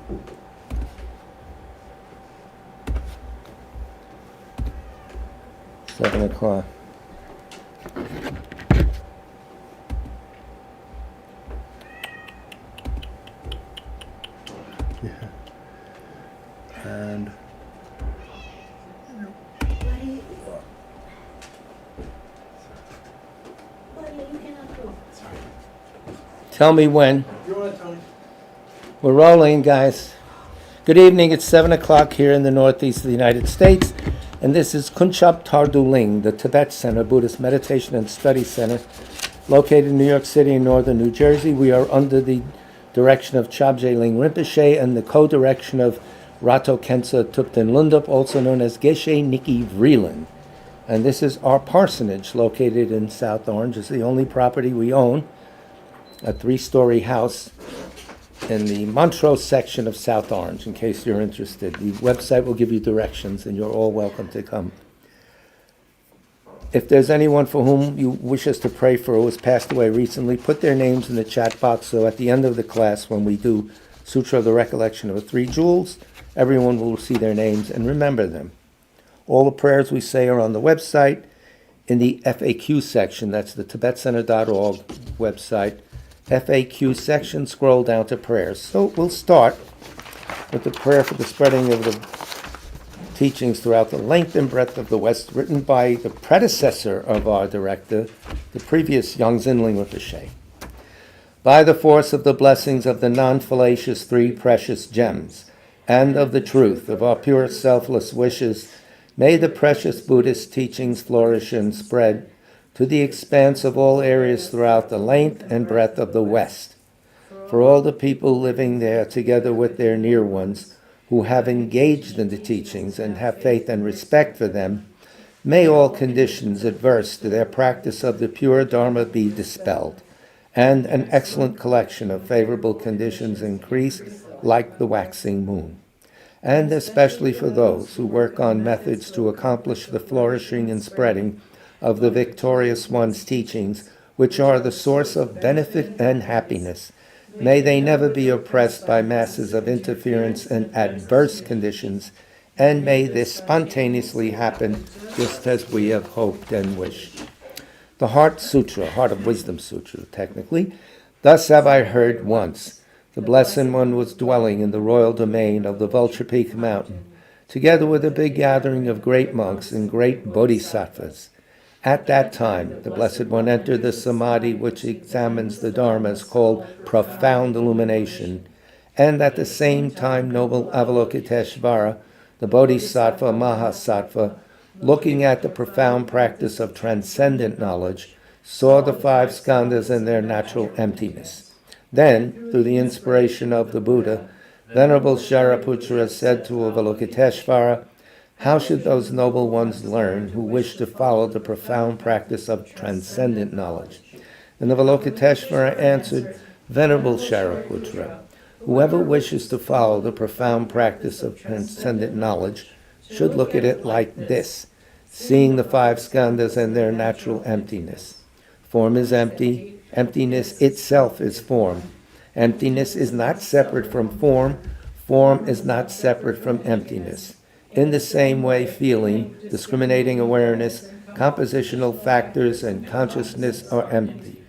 7:00. Yeah. And Tell me when. you want to, Tony? We're rolling, guys. Good evening. It's 7:00 here in the northeast of the United States, and this is Kunchap Tarduling, the Tibet Center, Buddhist Meditation and Study Center, located in New York City and northern New Jersey. We are under the direction of Chabje Ling Rinpoche and the co-direction of Rato Khensa Thupten Lundap, also known as Geshe Nikki Vreeland. And this is our parsonage located in South Orange. It's the only property we own, a 3-story house in the Montrose section of South Orange, in case you're interested. The website will give you directions, and you're all welcome to come. If there's anyone for whom you wish us to pray for who has passed away recently, put their names in the chat box, so at the end of the class, when we do Sutra of the Recollection of the Three Jewels, everyone will see their names and remember them. All the prayers we say are on the website in the FAQ section. That's the tibetcenter.org website. FAQ section, scroll down to prayers. So we'll start with the prayer for the spreading of the teachings throughout the length and breadth of the West, written by the predecessor of our director, the previous Yongzin Ling Rinpoche. By the force of the blessings of the non-fallacious 3 precious gems, and of the truth of our pure selfless wishes, may the precious Buddhist teachings flourish and spread to the expanse of all areas throughout the length and breadth of the West, for all the people living there, together with their near ones, who have engaged in the teachings and have faith and respect for them, may all conditions adverse to their practice of the pure Dharma be dispelled, and an excellent collection of favorable conditions increased like the waxing moon. And especially for those who work on methods to accomplish the flourishing and spreading of the Victorious One's teachings, which are the source of benefit and happiness. May they never be oppressed by masses of interference and adverse conditions, and may this spontaneously happen just as we have hoped and wished. The Heart Sutra, Heart of Wisdom Sutra, technically. Thus have I heard once. The Blessed One was dwelling in the royal domain of the Vulture Peak Mountain, together with a big gathering of great monks and great bodhisattvas. At that time, the Blessed One entered the samadhi which examines the dharmas, called profound illumination, and at the same time noble Avalokiteshvara, the bodhisattva Mahasattva, looking at the profound practice of transcendent knowledge, saw the 5 skandhas in their natural emptiness. Then, through the inspiration of the Buddha, Venerable Shariputra said to Avalokiteshvara, "How should those noble ones learn who wish to follow the profound practice of transcendent knowledge?" And Avalokiteshvara answered, "Venerable Shariputra, whoever wishes to follow the profound practice of transcendent knowledge should look at it like this, seeing the 5 skandhas and their natural emptiness. Form is empty, emptiness itself is form. Emptiness is not separate from form, form is not separate from emptiness. In the same way, feeling, discriminating awareness, compositional factors, and consciousness are empty.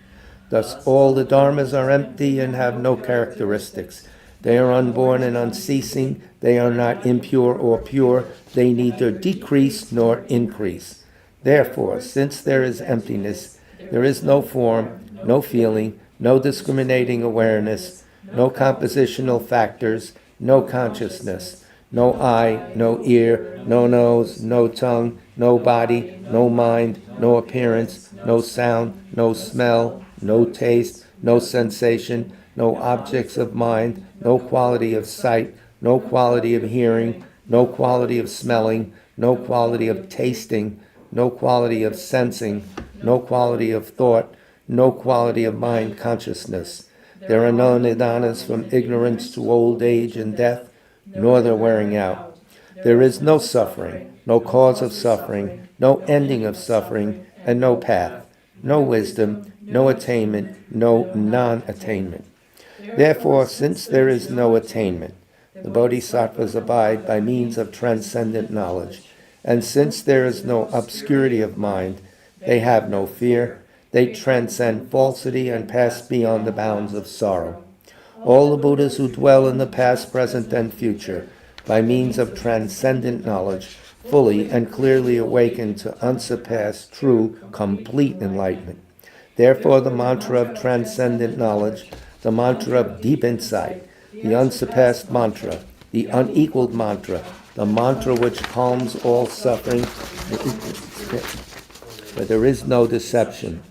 Thus all the dharmas are empty and have no characteristics. They are unborn and unceasing. They are not impure or pure. They neither decrease nor increase. Therefore, since there is emptiness, there is no form, no feeling, no discriminating awareness, no compositional factors, no consciousness, no eye, no ear, no nose, no tongue, no body, no mind, no appearance, no sound, no smell, no taste, no sensation, no objects of mind, no quality of sight, no quality of hearing, no quality of smelling, no quality of tasting, no quality of sensing, no quality of thought, no quality of mind consciousness. There are no nidanas from ignorance to old age and death, nor their wearing out. There is no suffering, no cause of suffering, no ending of suffering, and no path, no wisdom, no attainment, no non-attainment. Therefore, since there is no attainment, the bodhisattvas abide by means of transcendent knowledge. And since there is no obscurity of mind, they have no fear. They transcend falsity and pass beyond the bounds of sorrow. All the Buddhas who dwell in the past, present, and future, by means of transcendent knowledge, fully and clearly awaken to unsurpassed, true, complete enlightenment. Therefore, the mantra of transcendent knowledge, the mantra of deep insight, the unsurpassed mantra, the unequaled mantra, the mantra which calms all suffering, where there is no deception.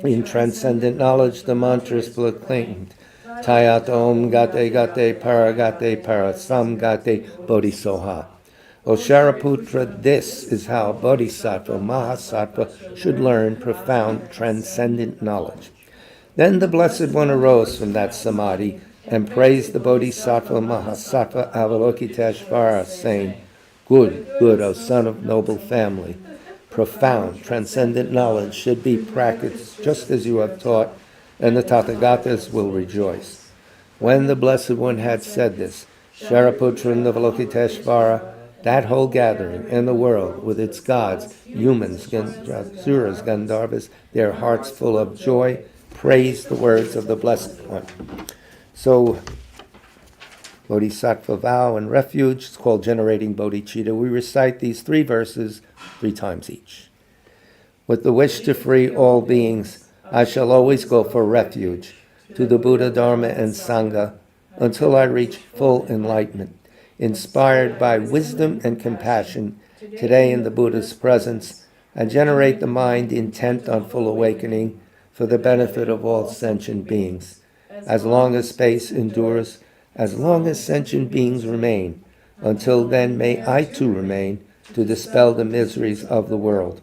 In transcendent knowledge, the mantra is proclaimed. Tayat Om Gate Gate Paragate Parasam Gate Bodhisoha. O Shariputra, this is how Bodhisattva, Mahasattva should learn profound transcendent knowledge. Then the Blessed One arose from that samadhi and praised the Bodhisattva Mahasattva Avalokiteshvara, saying, Good, good, O son of noble family. Profound, transcendent knowledge should be practiced just as you have taught, and the Tathagatas will rejoice. When the Blessed One had said this, Shariputra and Avalokiteshvara, that whole gathering and the world with its gods, humans, Suras, Gandharvas, their hearts full of joy, praised the words of the Blessed One. So, Bodhisattva vow and refuge, it's called generating bodhicitta. We recite these 3 verses 3 times each. With the wish to free all beings, I shall always go for refuge to the Buddha, Dharma, and Sangha until I reach full enlightenment. Inspired by wisdom and compassion, today in the Buddha's presence, I generate the mind intent on full awakening for the benefit of all sentient beings. As long as space endures, as long as sentient beings remain, until then may I too remain to dispel the miseries of the world.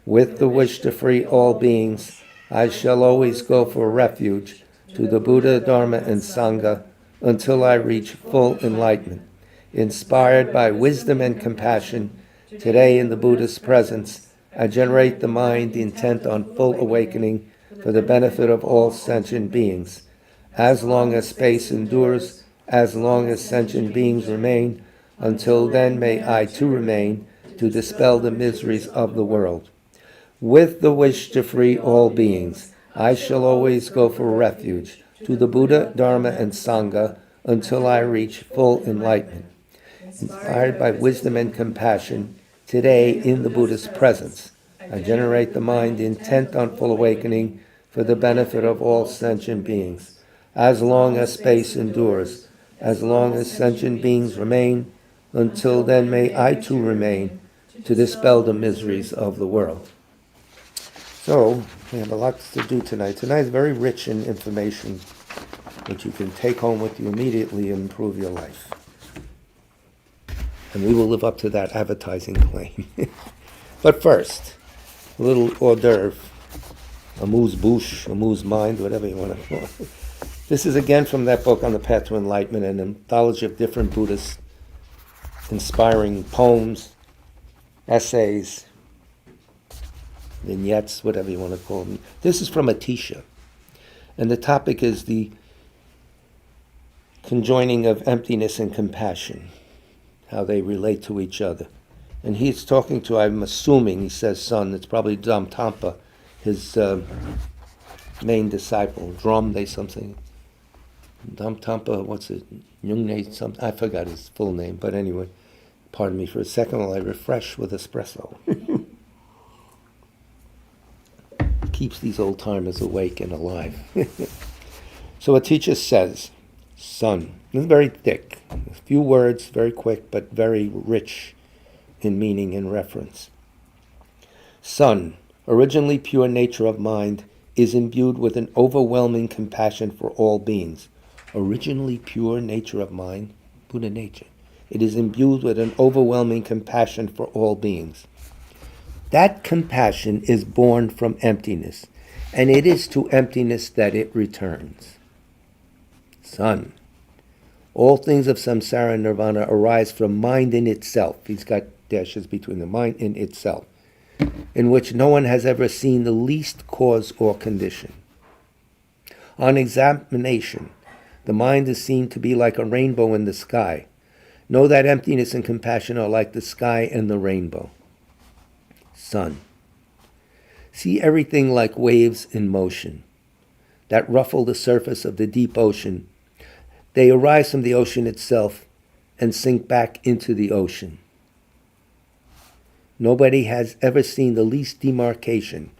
With the wish to free all beings, I shall always go for refuge to the Buddha, Dharma, and Sangha until I reach full enlightenment. Inspired by wisdom and compassion, today in the Buddha's presence, I generate the mind intent on full awakening for the benefit of all sentient beings. As long as space endures, as long as sentient beings remain, until then may I too remain to dispel the miseries of the world. With the wish to free all beings, I shall always go for refuge to the Buddha, Dharma, and Sangha until I reach full enlightenment. Inspired by wisdom and compassion, today in the Buddha's presence, I generate the mind intent on full awakening for the benefit of all sentient beings. As long as space endures, as long as sentient beings remain, until then may I too remain to dispel the miseries of the world. So, we have a lot to do tonight. Tonight is very rich in information that you can take home with you immediately and improve your life. And we will live up to that advertising claim. But first, a little hors d'oeuvre, amuse-bouche, amuse-mind, whatever you want to call it. This is again from that book on the path to enlightenment, an anthology of different Buddhist inspiring poems, essays, vignettes, whatever you want to call them. This is from Atisha, and the topic is the conjoining of emptiness and compassion, how they relate to each other. And he's talking to, I'm assuming, he says son, it's probably Dhamtampa, his main disciple, Dromde something. Dhamtampa, what's it? Nyungne something. I forgot his full name, but anyway, pardon me for a second while I refresh with espresso. Keeps these old timers awake and alive. So a teacher says, son, this is very thick, a few words, very quick, but very rich in meaning and reference. Son, originally pure nature of mind, is imbued with an overwhelming compassion for all beings. Originally pure nature of mind, Buddha nature. It is imbued with an overwhelming compassion for all beings. That compassion is born from emptiness, and it is to emptiness that it returns. Son, all things of samsara and nirvana arise from mind in itself. He's got dashes between the mind in itself, in which no one has ever seen the least cause or condition. On examination, The mind is seen to be like a rainbow in the sky. Know that emptiness and compassion are like the sky and the rainbow. Sun. See everything like waves in motion that ruffle the surface of the deep ocean. They arise from the ocean itself and sink back into the ocean. Nobody has ever seen the least demarcation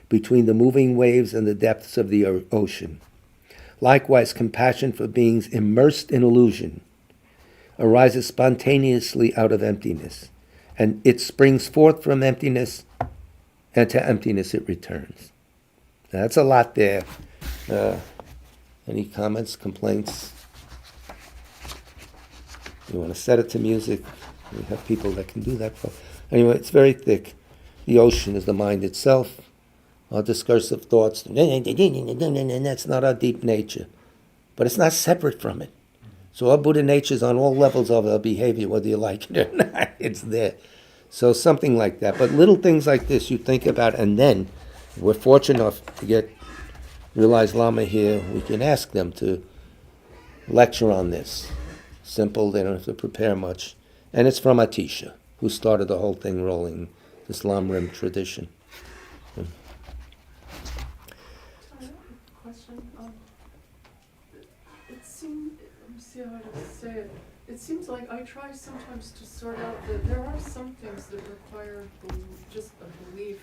between the moving waves and the depths of the ocean. Likewise, compassion for beings immersed in illusion arises spontaneously out of emptiness, and it springs forth from emptiness, and to emptiness it returns. Now, that's a lot there. Any comments, complaints? You want to set it to music? We have people that can do that. Anyway, it's very thick. The ocean is the mind itself. Our discursive thoughts, that's not our deep nature. But it's not separate from it. So our Buddha nature is on all levels of our behavior, whether you like it or not. It's there. So something like that. But little things like this you think about, and then we're fortunate enough to get Realized Lama here. We can ask them to lecture on this. Simple, they don't have to prepare much. And it's from Atisha, who started the whole thing rolling, this Lamrim tradition. Question. Let me see how to say it. It seems like I try sometimes to sort out that there are some things that require just a belief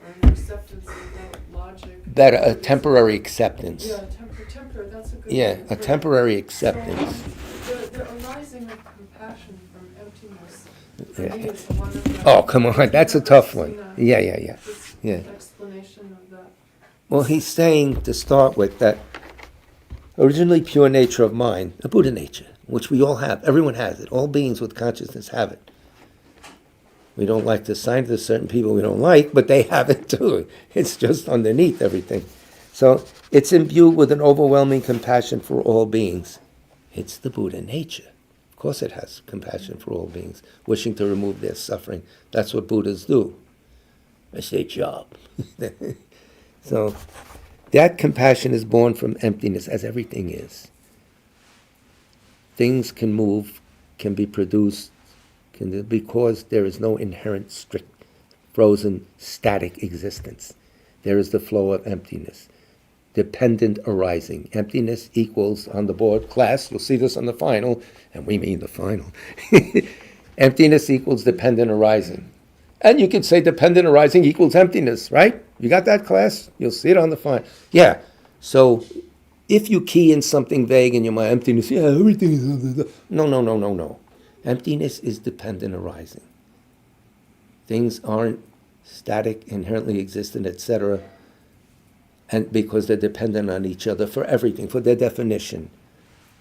or an acceptance without logic. Better, a temporary acceptance. Yeah, temporary, that's a good Yeah, word. a temporary acceptance. So, the arising of compassion from emptiness, for Yeah. me, is one of the... Oh, come on, that's a tough one. Yeah. Yeah. Explanation of that. Well, he's saying, to start with, that originally pure nature of mind, a Buddha nature, which we all have, everyone has it, all beings with consciousness have it. We don't like to assign to certain people we don't like, but they have it too. It's just underneath everything. So it's imbued with an overwhelming compassion for all beings. It's the Buddha nature. Of course it has compassion for all beings, wishing to remove their suffering. That's what Buddhas do. That's their job. So that compassion is born from emptiness, as everything is. Things can move, can be produced, because there is no inherent, strict, frozen, static existence. There is the flow of emptiness. Dependent arising. Emptiness equals, on the board, class, you'll see this on the final, and we mean the final. Emptiness equals dependent arising. And you could say dependent arising equals emptiness, right? You got that, class? You'll see it on the final. Yeah. So if you key in something vague in your mind, emptiness, yeah, everything is... No. Emptiness is dependent arising. Things aren't static, inherently existent, etc., and because they're dependent on each other for everything, for their definition,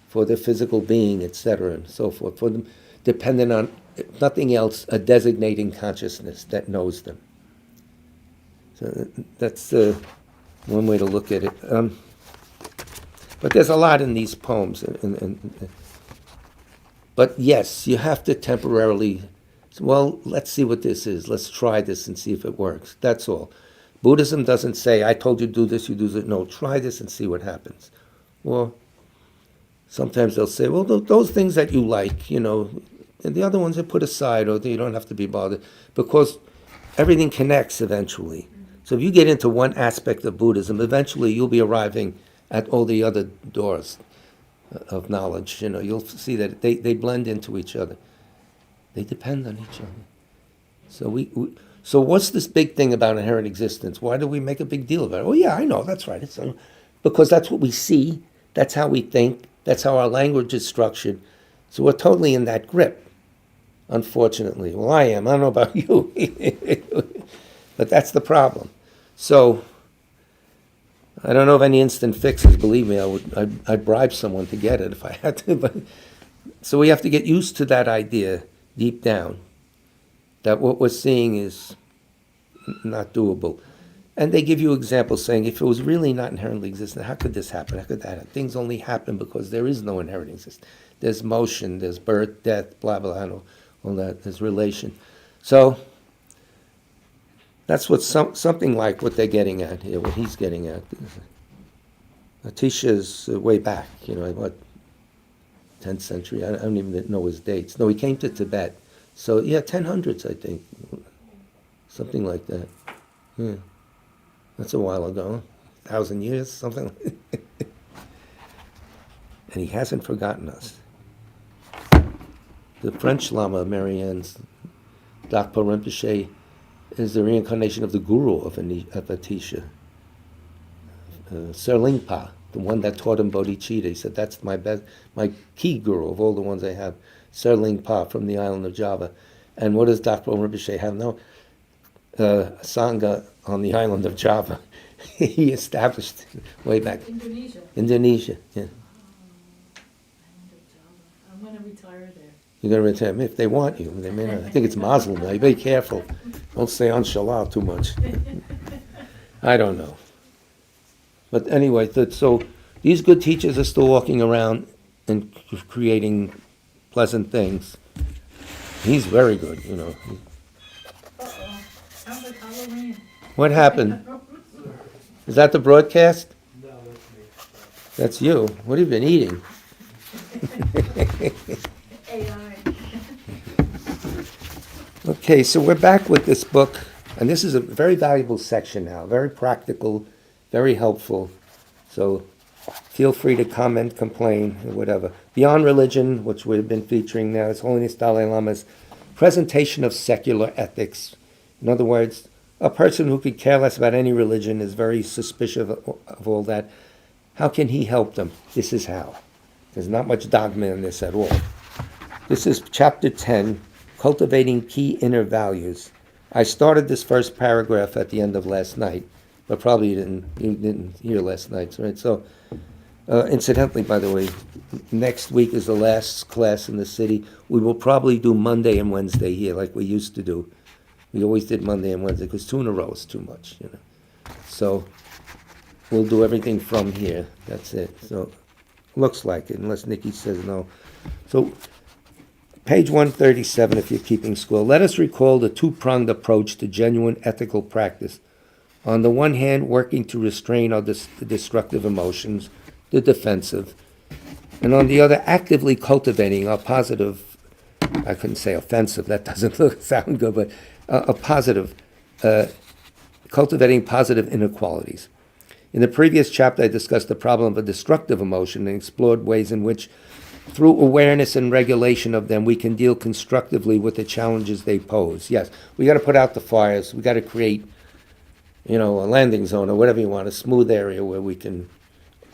for their physical being, etc., and so forth. For them, dependent on nothing else, a designating consciousness that knows them. So that's one way to look at it. But there's a lot in these poems, but yes, you have to temporarily, well, let's see what this is. Let's try this and see if it works. That's all. Buddhism doesn't say, I told you to do this, you do it. No, try this and see what happens. Well, sometimes they'll say, well, those things that you like, and the other ones are put aside, or you don't have to be bothered, because everything connects eventually. So if you get into one aspect of Buddhism, eventually you'll be arriving at all the other doors of knowledge. You'll see that they blend into each other. They depend on each other. So what's this big thing about inherent existence? Why do we make a big deal about it? Oh yeah, I know, that's right. Because that's what we see, that's how we think, that's how our language is structured. So we're totally in that grip, unfortunately. Well, I am. I don't know about you. But that's the problem. So I don't know of any instant fixes. Believe me, I'd bribe someone to get it if I had to. But so we have to get used to that idea deep down, that what we're seeing is not doable. And they give you examples saying, if it was really not inherently existent, how could this happen? How could that happen? Things only happen because there is no inherent existence. There's motion, there's birth, death, blah, blah, all that. There's relation. So that's what something like what they're getting at here, what he's getting at. Atisha's way back, 10th century. I don't even know his dates. No, he came to Tibet. So, yeah, 1000s, I think. Something like that. Yeah. That's a while ago. 1,000 years, something like that. And he hasn't forgotten us. The French Lama, Marianne's Dakpa Rinpoche, is the reincarnation of the guru of Atisha. Serlingpa, the one that taught him bodhicitta. He said, that's my key guru of all the ones I have. Serlingpa from the island of Java. And what does Dakpa Rinpoche have now? Sangha on the island of Java. He established way back. Indonesia, yeah. I'm going to retire there. You're going to retire if they want you. They may not. I think it's Muslim now. You be careful. Don't say inshallah too much. I don't know. But anyway, so these good teachers are still walking around and creating pleasant things. He's very good, you know. Sounds like Halloween. What happened? Is that the broadcast? No, that's me. That's you. What have you been eating? AI. Okay, so we're back with this book, and this is a very valuable section now, very practical, very helpful. So feel free to comment, complain, or whatever. Beyond Religion, which we've been featuring now, His Holiness Dalai Lama's presentation of secular ethics. In other words, a person who could care less about any religion is very suspicious of all that. How can he help them? This is how. There's not much dogma in this at all. This is chapter 10, Cultivating Key Inner Values. I started this first paragraph at the end of last night, but probably you didn't hear last night's, right? So, incidentally, by the way, next week is the last class in the city. We will probably do Monday and Wednesday here, like we used to do. We always did Monday and Wednesday, because 2 in a row is too much, you know. So, we'll do everything from here. That's it. So, looks like it, unless Nikki says no. So, page 137, if you're keeping score. Let us recall the two-pronged approach to genuine ethical practice. On the one hand, working to restrain our destructive emotions, the defensive, and on the other, actively cultivating our positive, I couldn't say offensive, that doesn't sound good, but a positive, cultivating positive inequalities. In the previous chapter, I discussed the problem of a destructive emotion and explored ways in which, through awareness and regulation of them, we can deal constructively with the challenges they pose. Yes, we got to put out the fires. We got to create, a landing zone or whatever you want, a smooth area where we can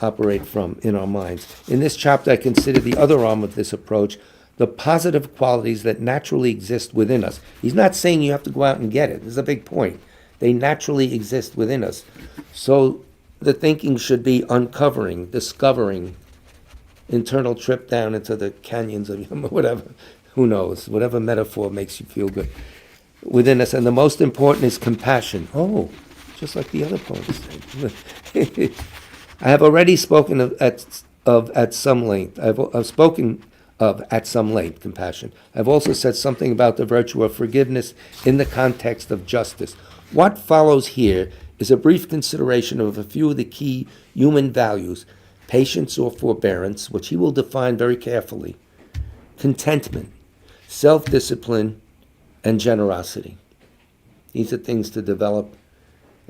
operate from in our minds. In this chapter, I consider the other arm of this approach, the positive qualities that naturally exist within us. He's not saying you have to go out and get it. This is a big point. They naturally exist within us. So the thinking should be uncovering, discovering, internal trip down into the canyons of whatever, who knows, whatever metaphor makes you feel good within us. And the most important is compassion. Oh, just like the other poems said. I have already spoken of at some length. I've spoken of at some length compassion. I've also said something about the virtue of forgiveness in the context of justice. What follows here is a brief consideration of a few of the key human values: patience or forbearance, which he will define very carefully, contentment, self-discipline, and generosity. These are things to develop,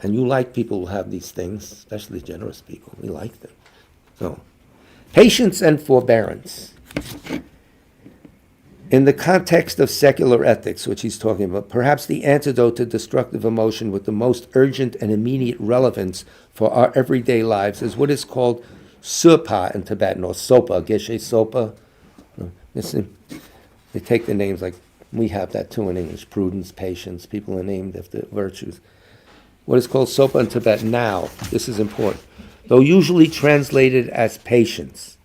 and you like people who have these things, especially generous people. We like them. So, patience and forbearance. In the context of secular ethics, which he's talking about, perhaps the antidote to destructive emotion with the most urgent and immediate relevance for our everyday lives is what is called Supa in Tibetan, or Sopa, Geshe Sopa. Listen, they take the names like we have that too in English: prudence, patience. People are named after virtues. What is called Sopa in Tibet now, this is important, though usually translated as patience,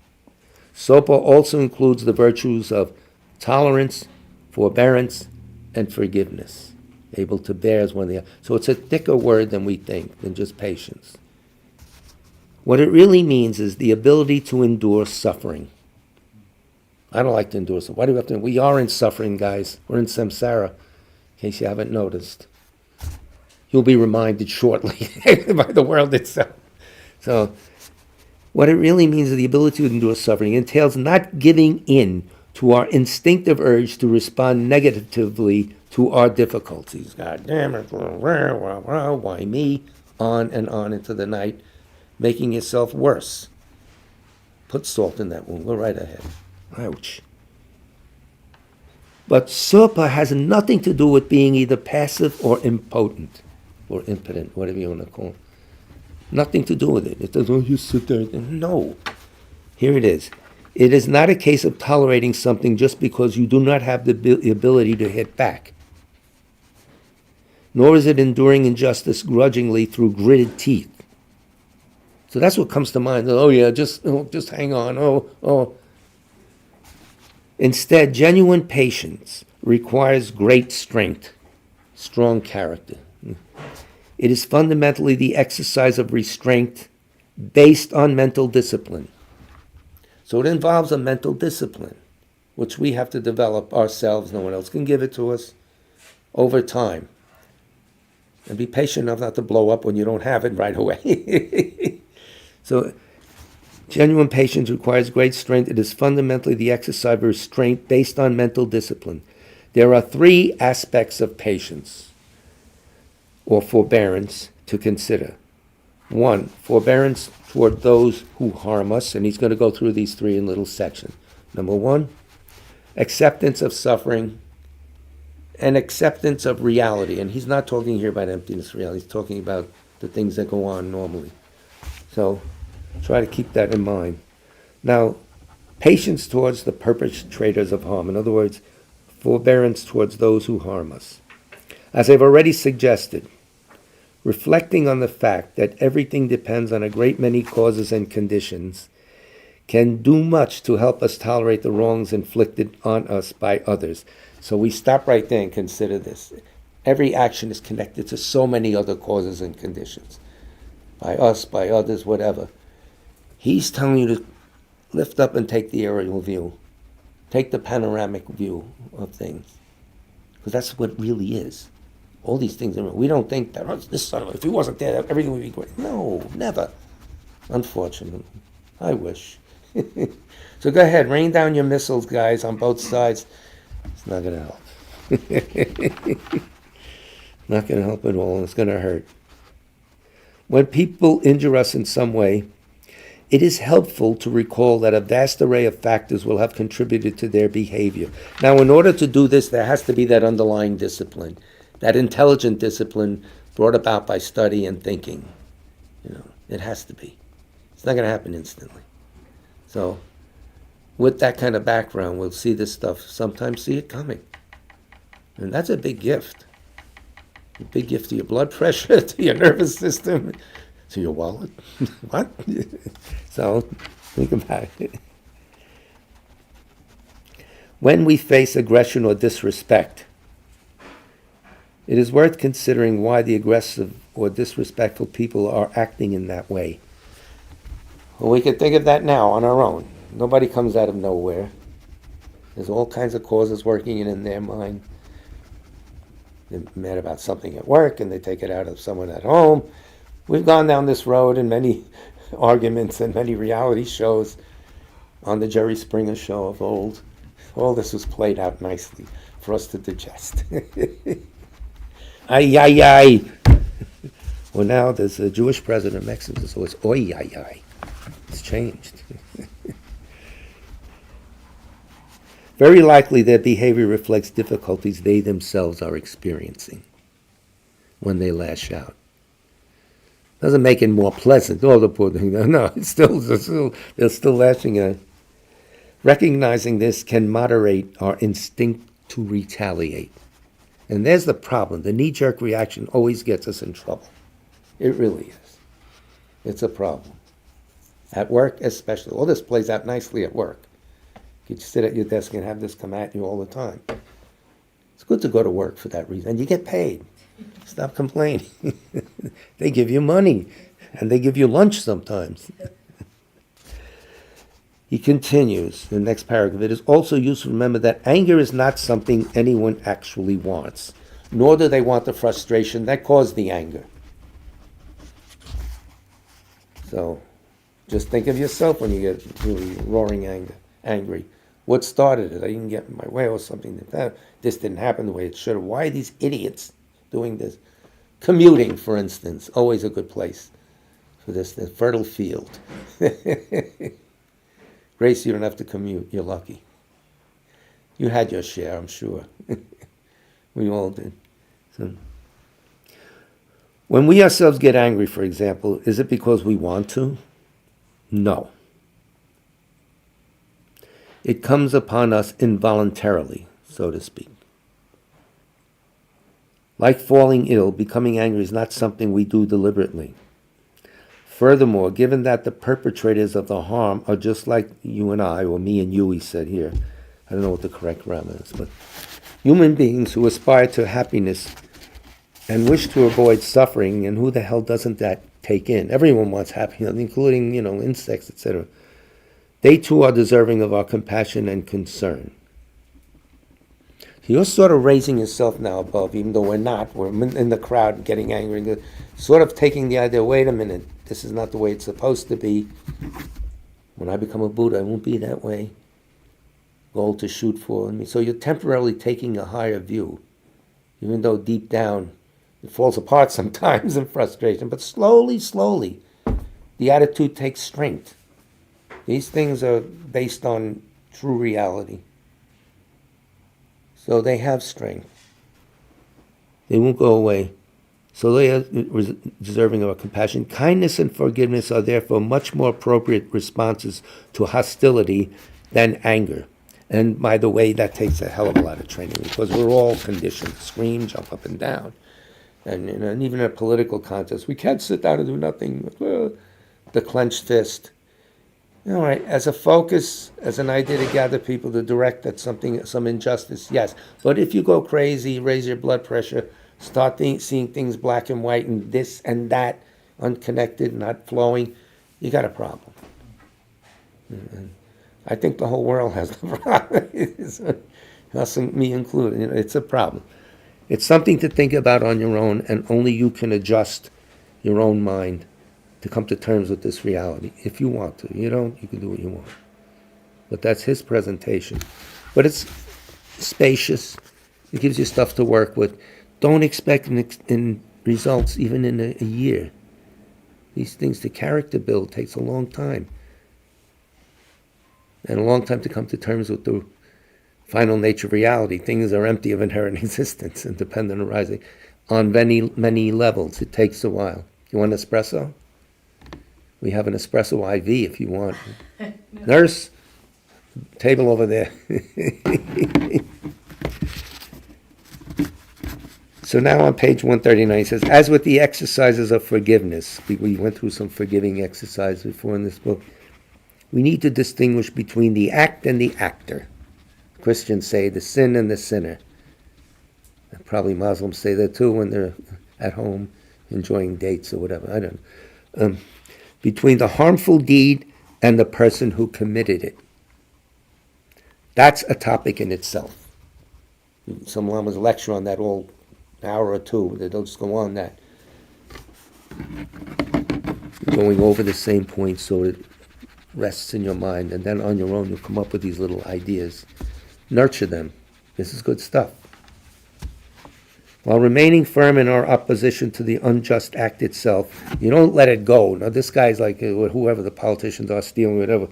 Sopa also includes the virtues of tolerance, forbearance, and forgiveness. Able to bear is one of the. So it's a thicker word than we think, than just patience. What it really means is the ability to endure suffering. I don't like to endure suffering. Why do we have to? We are in suffering, guys. We're in samsara, in case you haven't noticed. You'll be reminded shortly by the world itself. So, What it really means is the ability to endure suffering entails not giving in to our instinctive urge to respond negatively to our difficulties. God damn it, why me? On and on into the night, making yourself worse. Put salt in that wound, go right ahead. Ouch. But surpa has nothing to do with being either passive or impotent, or impotent, whatever you want to call it. Nothing to do with it. It doesn't, you sit there. No. Here it is. It is not a case of tolerating something just because you do not have the ability to hit back. Nor is it enduring injustice grudgingly through gritted teeth. So that's what comes to mind. Oh yeah, just hang on. Oh. Instead, genuine patience requires great strength, strong character. It is fundamentally the exercise of restraint based on mental discipline. So it involves a mental discipline, which we have to develop ourselves. No one else can give it to us over time. And be patient enough not to blow up when you don't have it right away. So genuine patience requires great strength. It is fundamentally the exercise of restraint based on mental discipline. There are three aspects of patience or forbearance to consider. One, forbearance toward those who harm us, and he's going to go through these three in little sections. Number one, acceptance of suffering and acceptance of reality. And he's not talking here about emptiness of reality. He's talking about the things that go on normally. So try to keep that in mind. Now, patience towards the perpetrators of harm. In other words, forbearance towards those who harm us. As I've already suggested, reflecting on the fact that everything depends on a great many causes and conditions can do much to help us tolerate the wrongs inflicted on us by others. So we stop right there and consider this. Every action is connected to so many other causes and conditions. By us, by others, whatever. He's telling you to lift up and take the aerial view. Take the panoramic view of things. Because that's what it really is. All these things, we don't think that, this son of a, if he wasn't there, everything would be great. No, never. Unfortunately. I wish. So go ahead, rain down your missiles, guys, on both sides. It's not going to help. Not going to help at all. It's going to hurt. When people injure us in some way, it is helpful to recall that a vast array of factors will have contributed to their behavior. Now, in order to do this, there has to be that underlying discipline, that intelligent discipline brought about by study and thinking. It has to be. It's not going to happen instantly. So, with that kind of background, we'll see this stuff, sometimes see it coming. And that's a big gift. A big gift to your blood pressure, to your nervous system, to your wallet. What? So, think about it. When we face aggression or disrespect, it is worth considering why the aggressive or disrespectful people are acting in that way. Well, we can think of that now on our own. Nobody comes out of nowhere. There's all kinds of causes working in their mind. They're mad about something at work and they take it out of someone at home. We've gone down this road in many arguments and many reality shows on the Jerry Springer show of old. All this was played out nicely for us to digest. Ay, ay, ay. Well, now there's a Jewish president of Mexico, so it's oy, ay, ay. It's changed. Very likely their behavior reflects difficulties they themselves are experiencing when they lash out. Doesn't make it more pleasant. Oh, the poor thing. No, they're still lashing out. Recognizing this can moderate our instinct to retaliate. And there's the problem. The knee-jerk reaction always gets us in trouble. It really is. It's a problem. At work especially. All this plays out nicely at work. You sit at your desk and have this come at you all the time. It's good to go to work for that reason. And you get paid. Stop complaining. They give you money. And they give you lunch sometimes. He continues, in the next paragraph, it is also useful to remember that anger is not something anyone actually wants, nor do they want the frustration that caused the anger. So, Just think of yourself when you get really roaring angry. What started it? I didn't get in my way or something. This didn't happen the way it should have. Why are these idiots doing this? Commuting, for instance, always a good place for this. The fertile field. Grace, you don't have to commute. You're lucky. You had your share, I'm sure. We all did. So, when we ourselves get angry, for example, is it because we want to? No. It comes upon us involuntarily, so to speak. Like falling ill, becoming angry is not something we do deliberately. Furthermore, given that the perpetrators of the harm are just like you and I, or me and you, he said here. I don't know what the correct grammar is, but human beings who aspire to happiness and wish to avoid suffering, and who the hell doesn't that take in? Everyone wants happiness, including, insects, etc. They too are deserving of our compassion and concern. You're sort of raising yourself now above, even though we're not. We're in the crowd getting angry, sort of taking the idea, wait a minute, this is not the way it's supposed to be. When I become a Buddha, I won't be that way. Goal to shoot for. So you're temporarily taking a higher view, even though deep down it falls apart sometimes in frustration. But slowly, the attitude takes strength. These things are based on true reality. So they have strength. They won't go away. So they are deserving of our compassion. Kindness and forgiveness are therefore much more appropriate responses to hostility than anger. And by the way, that takes a hell of a lot of training, because we're all conditioned to scream, jump up and down. And, and even in a political contest, we can't sit down and do nothing. The clenched fist. All right, as a focus, as an idea to gather people, to direct at something, some injustice, yes. But if you go crazy, raise your blood pressure, start seeing things black and white and this and that, unconnected, not flowing, you got a problem. And I think the whole world has the problem. Us, me included. It's a problem. It's something to think about on your own, and only you can adjust your own mind to come to terms with this reality, if you want to. You don't, you can do what you want. But that's his presentation. But it's spacious. It gives you stuff to work with. Don't expect in results even in a year. These things, the character build takes a long time. And a long time to come to terms with the final nature of reality. Things are empty of inherent existence and dependent arising on many, many levels. It takes a while. You want espresso? We have an espresso IV if you want. No. Nurse, table over there. So now on page 139, he says, as with the exercises of forgiveness, we went through some forgiving exercise before in this book, we need to distinguish between the act and the actor. Christians say the sin and the sinner. And probably Muslims say that too when they're at home enjoying dates or whatever. I don't know. Between the harmful deed and the person who committed it. That's a topic in itself. Some lamas lecture on that all hour or two. They'll just go on that. Going over the same points so it rests in your mind, and then on your own you'll come up with these little ideas. Nurture them. This is good stuff. While remaining firm in our opposition to the unjust act itself, you don't let it go. Now this guy's like whoever the politicians are stealing, whatever.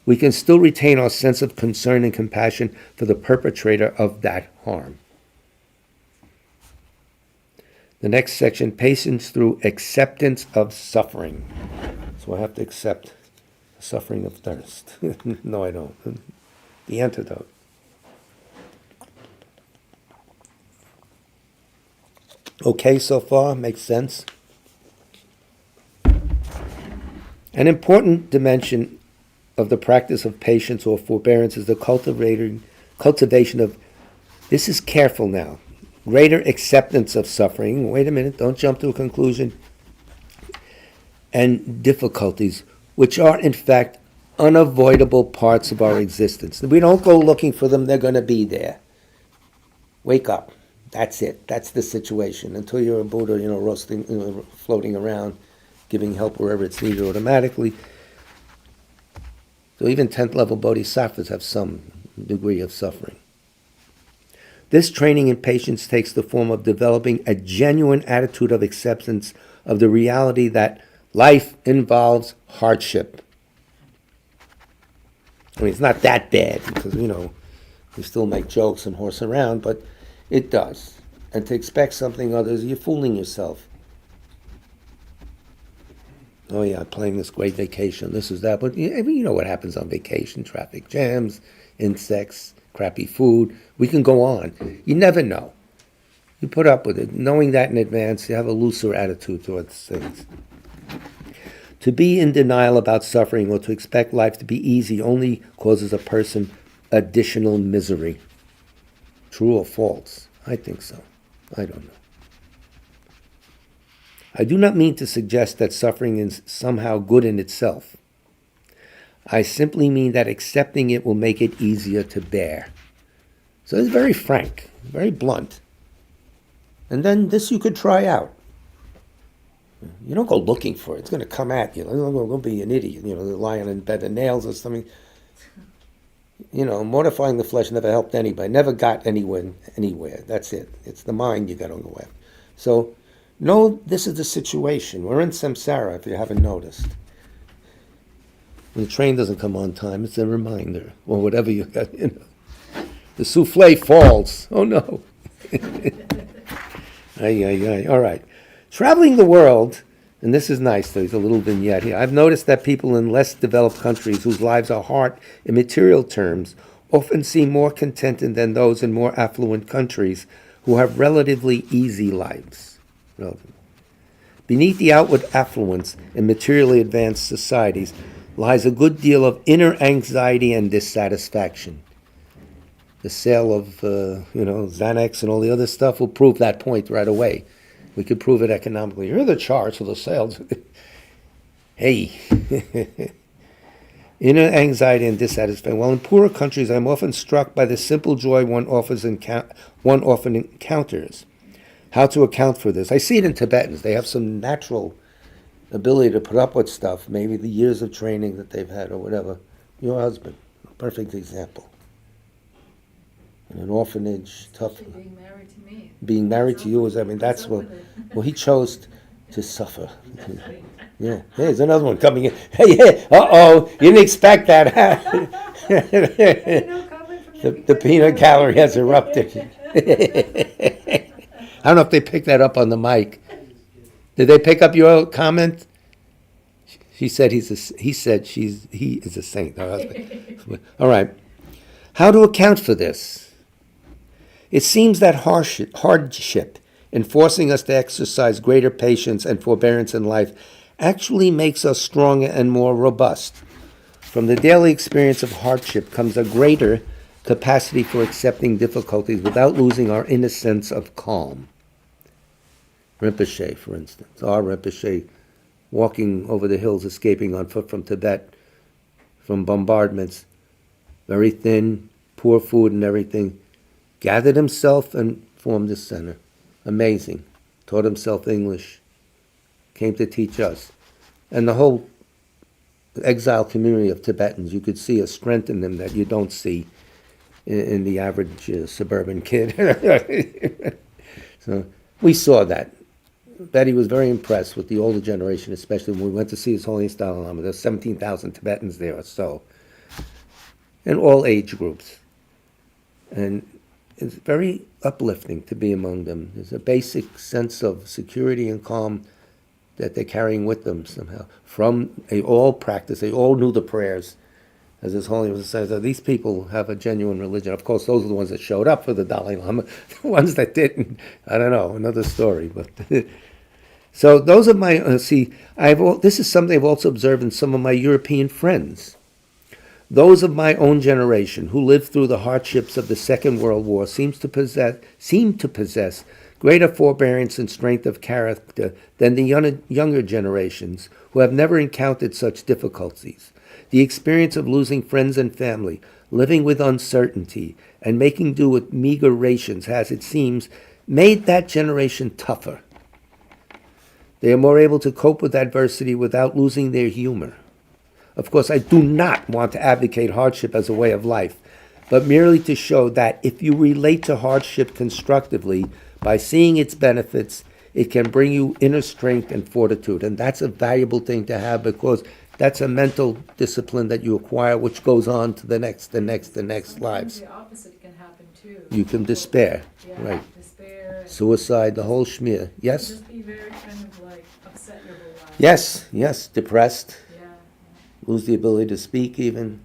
We can still retain our sense of concern and compassion for the perpetrator of that harm. The next section, patience through acceptance of suffering. So I have to accept the suffering of thirst. No, I don't. The antidote. Okay so far? Makes sense? An important dimension of the practice of patience or forbearance is the cultivation of, this is careful now, greater acceptance of suffering. Wait a minute, don't jump to a conclusion. And difficulties, which are in fact unavoidable parts of our existence. We don't go looking for them, they're going to be there. Wake up. That's it. That's the situation. Until you're a Buddha, roasting, floating around, giving help wherever it's needed automatically. So even 10th level bodhisattvas have some degree of suffering. This training in patience takes the form of developing a genuine attitude of acceptance of the reality that life involves hardship. I mean, it's not that bad because, we still make jokes and horse around, but it does. And to expect something others, you're fooling yourself. Oh yeah, playing this great vacation, this is that, but you know what happens on vacation, traffic jams, insects, crappy food. We can go on. You never know. You put up with it. Knowing that in advance, you have a looser attitude towards things. To be in denial about suffering or to expect life to be easy only causes a person additional misery. True or false? I think so. I don't know. I do not mean to suggest that suffering is somehow good in itself. I simply mean that accepting it will make it easier to bear. So it's very frank, very blunt. And then this you could try out. You don't go looking for it. It's going to come at you. Don't be an idiot, lying in bed of nails or something. Mortifying the flesh never helped anybody. Never got anywhere. That's it. It's the mind you got to go after. So, no, this is the situation. We're in samsara, if you haven't noticed. When the train doesn't come on time, it's a reminder. Or whatever you got, The souffle falls. Oh, no. All right. Traveling the world, and this is nice, there's a little vignette here. I've noticed that people in less developed countries whose lives are hard in material terms often seem more contented than those in more affluent countries who have relatively easy lives. Beneath the outward affluence in materially advanced societies lies a good deal of inner anxiety and dissatisfaction. The sale of, Xanax and all the other stuff will prove that point right away. We could prove it economically. Here are the charts of the sales. Hey. Inner anxiety and dissatisfaction. While in poorer countries, I'm often struck by the simple joy one often encounters. How to account for this? I see it in Tibetans. They have some natural ability to put up with stuff, maybe the years of training that they've had or whatever. Your husband, a perfect example. In an orphanage, tough. Being married to me. Being married to you that's what. Well, he chose to suffer. Yeah, here's another one coming in. Hey, uh-oh, you didn't expect that. The peanut gallery has erupted. I don't know if they picked that up on the mic. Did they pick up your comment? He said he is a saint. All right. How to account for this? It seems that hardship in forcing us to exercise greater patience and forbearance in life actually makes us stronger and more robust. From the daily experience of hardship comes a greater capacity for accepting difficulties without losing our inner sense of calm. Rinpoche, for instance, our Rinpoche, walking over the hills, escaping on foot from Tibet, from bombardments, very thin, poor food and everything, gathered himself and formed a center. Amazing. Taught himself English. Came to teach us. And the whole exile community of Tibetans, you could see a strength in them that you don't see in the average suburban kid. So we saw that. Betty was very impressed with the older generation, especially when we went to see His Holiness Dalai Lama. There's 17,000 Tibetans there or so. In all age groups. And it's very uplifting to be among them. There's a basic sense of security and calm that they're carrying with them somehow. They all practice, they all knew the prayers. As His Holiness says, these people have a genuine religion. Of course, those are the ones that showed up for the Dalai Lama. The ones that didn't, I don't know, another story. But so those are my, this is something I've also observed in some of my European friends. Those of my own generation who lived through the hardships of the Second World War seem to possess greater forbearance and strength of character than the younger generations who have never encountered such difficulties. The experience of losing friends and family, living with uncertainty, and making do with meager rations has, it seems, made that generation tougher. They are more able to cope with adversity without losing their humor. Of course, I do not want to advocate hardship as a way of life, but merely to show that if you relate to hardship constructively by seeing its benefits, it can bring you inner strength and fortitude. And that's a valuable thing to have, because that's a mental discipline that you acquire, which goes on to the next Sometimes lives. the opposite can happen too. You can despair, Yeah, right? despair. Suicide, the whole schmear. Yes? Just be very kind of like upset your whole life. Yes, depressed, Yeah, lose the ability to speak even.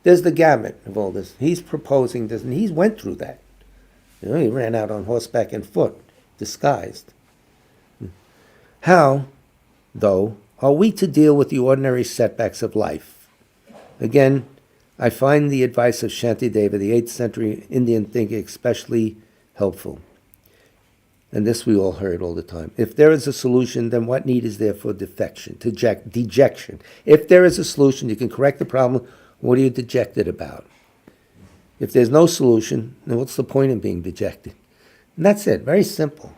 There's the gamut of all this. He's proposing this, and he went through that. He ran out on horseback and foot, disguised. How, though, are we to deal with the ordinary setbacks of life? Again, I find the advice of Shantideva, the 8th century Indian thinker, especially helpful. And this we all heard all the time. If there is a solution, then what need is there for dejection? If there is a solution, you can correct the problem. What are you dejected about? If there's no solution, then what's the point in being dejected? And that's it. Very simple.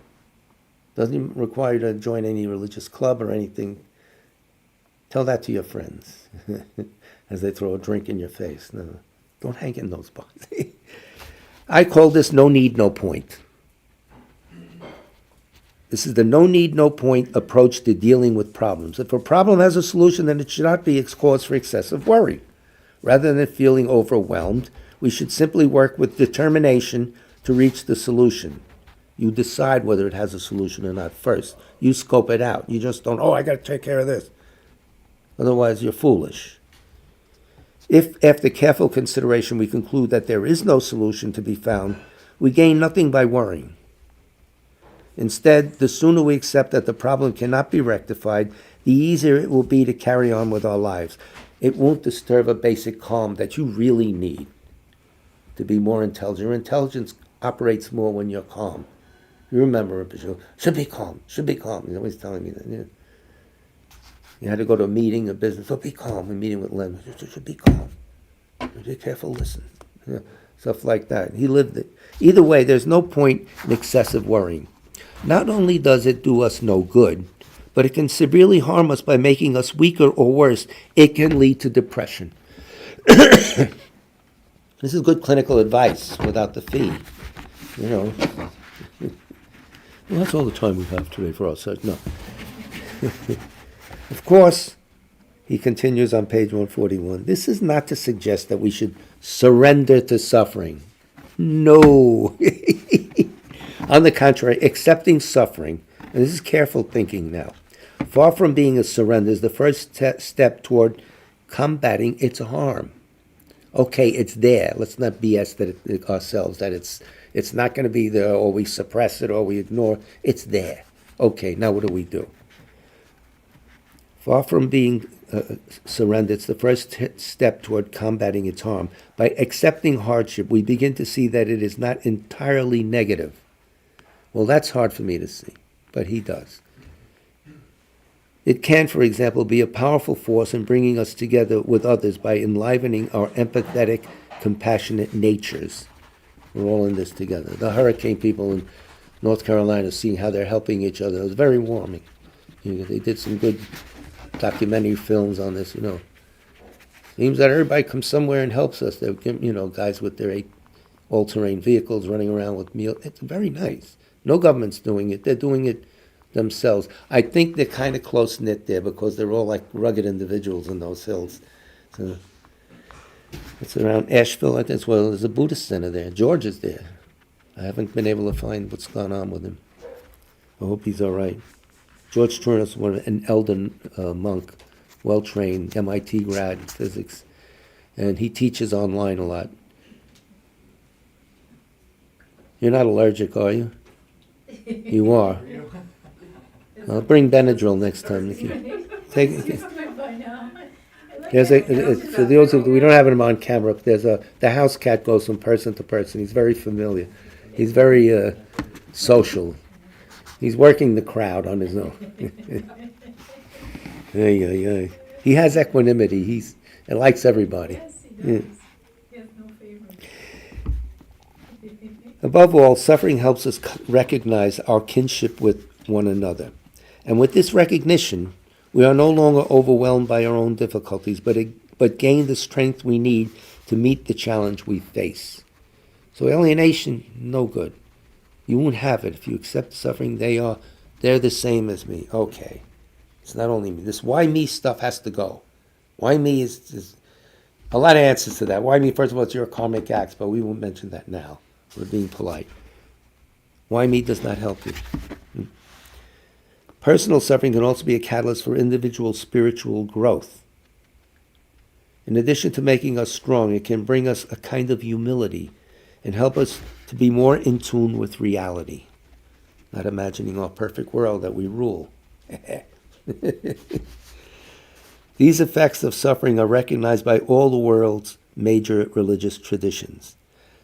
Doesn't even require you to join any religious club or anything. Tell that to your friends as they throw a drink in your face. No, don't hang in those boxes. I call this no need, no point. This is the no need, no point approach to dealing with problems. If a problem has a solution, then it should not be cause for excessive worry. Rather than feeling overwhelmed, we should simply work with determination to reach the solution. You decide whether it has a solution or not first. You scope it out. You just don't, I got to take care of this. Otherwise, you're foolish. If, after careful consideration, we conclude that there is no solution to be found, we gain nothing by worrying. Instead, the sooner we accept that the problem cannot be rectified, the easier it will be to carry on with our lives. It won't disturb a basic calm that you really need to be more intelligent. Your intelligence operates more when you're calm. You remember, should be calm. He's always telling me that. Yeah. You had to go to a meeting, a business, be calm. A meeting with Len, should be calm. Be careful, listen. Yeah. Stuff like that. He lived it. Either way, there's no point in excessive worrying. Not only does it do us no good, but it can severely harm us by making us weaker, or worse, it can lead to depression. This is good clinical advice without the fee. Well, that's all the time we have today for our side. No. Of course, he continues on page 141, this is not to suggest that we should surrender to suffering. No. On the contrary, accepting suffering, and this is careful thinking now, far from being a surrender, is the first step toward combating its harm. Okay, it's there. Let's not BS ourselves that it's not going to be there, or we suppress it, or we ignore. It's there. Okay, now what do? Far from being surrender, it's the first step toward combating its harm. By accepting hardship, we begin to see that it is not entirely negative. Well, that's hard for me to see, but he does. It can, for example, be a powerful force in bringing us together with others by enlivening our empathetic, compassionate natures. We're all in this together. The hurricane people in North Carolina, seeing how they're helping each other, it was very warming. They did some good documentary films on this, Seems that everybody comes somewhere and helps us. They're, guys with their all-terrain vehicles running around with meals. It's very nice. No government's doing it. They're doing it themselves. I think they're kind of close-knit there because they're all like rugged individuals in those hills. So it's around Asheville, I think. Well, there's a Buddhist center there. George is there. I haven't been able to find what's gone on with him. I hope he's all right. George Turner is an elder monk, well-trained, MIT grad in physics, and he teaches online a lot. You're not allergic, are you? You are. I'll bring Benadryl next time. Take it. For those who we don't have him on camera, the house cat goes from person to person. He's very familiar. He's very social. He's working the crowd on his own. He has equanimity. He likes everybody. Yes, he does. He has no favorites. Above all, suffering helps us recognize our kinship with one another. And with this recognition, We are no longer overwhelmed by our own difficulties, but gain the strength we need to meet the challenge we face. So alienation, no good. You won't have it if you accept suffering. They're the same as me. Okay, it's not only me. This why me stuff has to go. Why me is a lot of answers to that. Why me? First of all, it's your karmic acts, but we won't mention that now. We're being polite. Why me does not help you. Personal suffering can also be a catalyst for individual spiritual growth. In addition to making us strong, it can bring us a kind of humility and help us to be more in tune with reality, not imagining our perfect world that we rule. These effects of suffering are recognized by all the world's major religious traditions.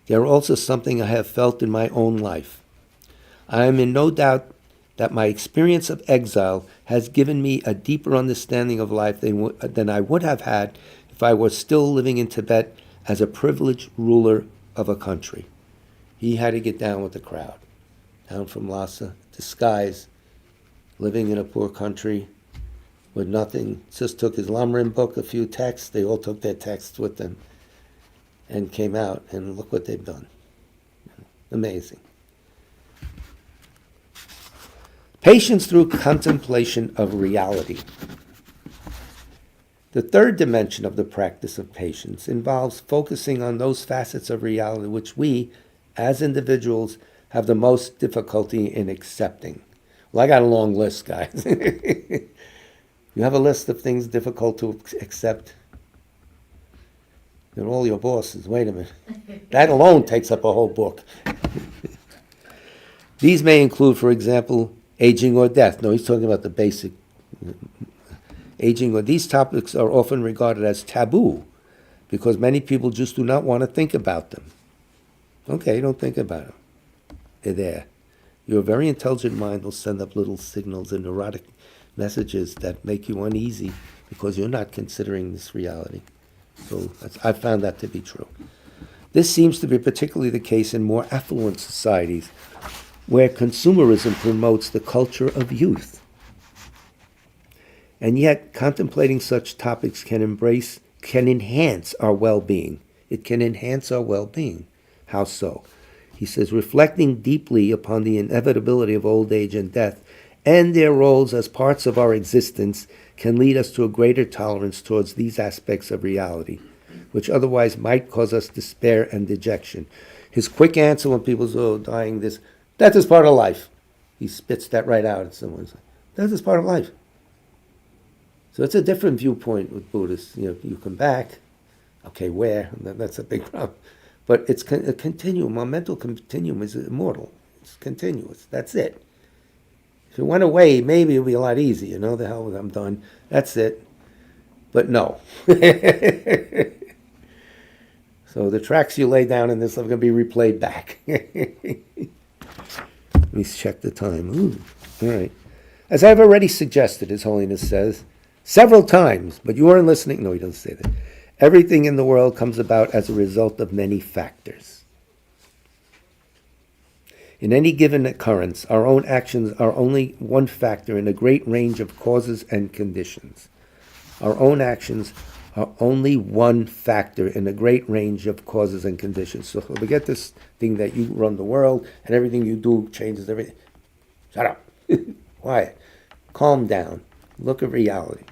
They are also something I have felt in my own life. I am in no doubt that my experience of exile has given me a deeper understanding of life than I would have had if I was still living in Tibet as a privileged ruler of a country. He had to get down with the crowd, down from Lhasa, disguised, living in a poor country with nothing. Just took his Lamrim book, a few texts. They all took their texts with them and came out, and look what they've done. Amazing. Patience through contemplation of reality. The third dimension of the practice of patience involves focusing on those facets of reality which we, as individuals, have the most difficulty in accepting. Well, I got a long list, guys. You have a list of things difficult to accept? They're all your bosses. Wait a minute. That alone takes up a whole book. These may include, for example, aging or death. No, he's talking about the basic aging. Or these topics are often regarded as taboo because many people just do not want to think about them. Okay, don't think about them. They're there. Your very intelligent mind will send up little signals and neurotic messages that make you uneasy because you're not considering this reality. So I've found that to be true. This seems to be particularly the case in more affluent societies where consumerism promotes the culture of youth. And yet, contemplating such topics can enhance our well-being. It can enhance our well-being. How so? He says, reflecting deeply upon the inevitability of old age and death and their roles as parts of our existence can lead us to a greater tolerance towards these aspects of reality, which otherwise might cause us despair and dejection. His quick answer when people say, oh, dying, death is part of life. He spits that right out at someone. Death is part of life. So it's a different viewpoint with Buddhists. You come back, okay, where? That's a big problem. But it's a continuum. Our mental continuum is immortal. It's continuous. That's it. If it went away, maybe it would be a lot easier. The hell, I'm done. That's it. But no. So the tracks you lay down in this are going to be replayed back. Let me check the time. Ooh, all right. As I've already suggested, His Holiness says, several times, but you weren't listening. No, he doesn't say that. Everything in the world comes about as a result of many factors. In any given occurrence, our own actions are only one factor in a great range of causes and conditions. Our own actions are only one factor in a great range of causes and conditions. So forget this thing that you run the world and everything you do changes everything. Shut up. Quiet. Calm down. Look at reality.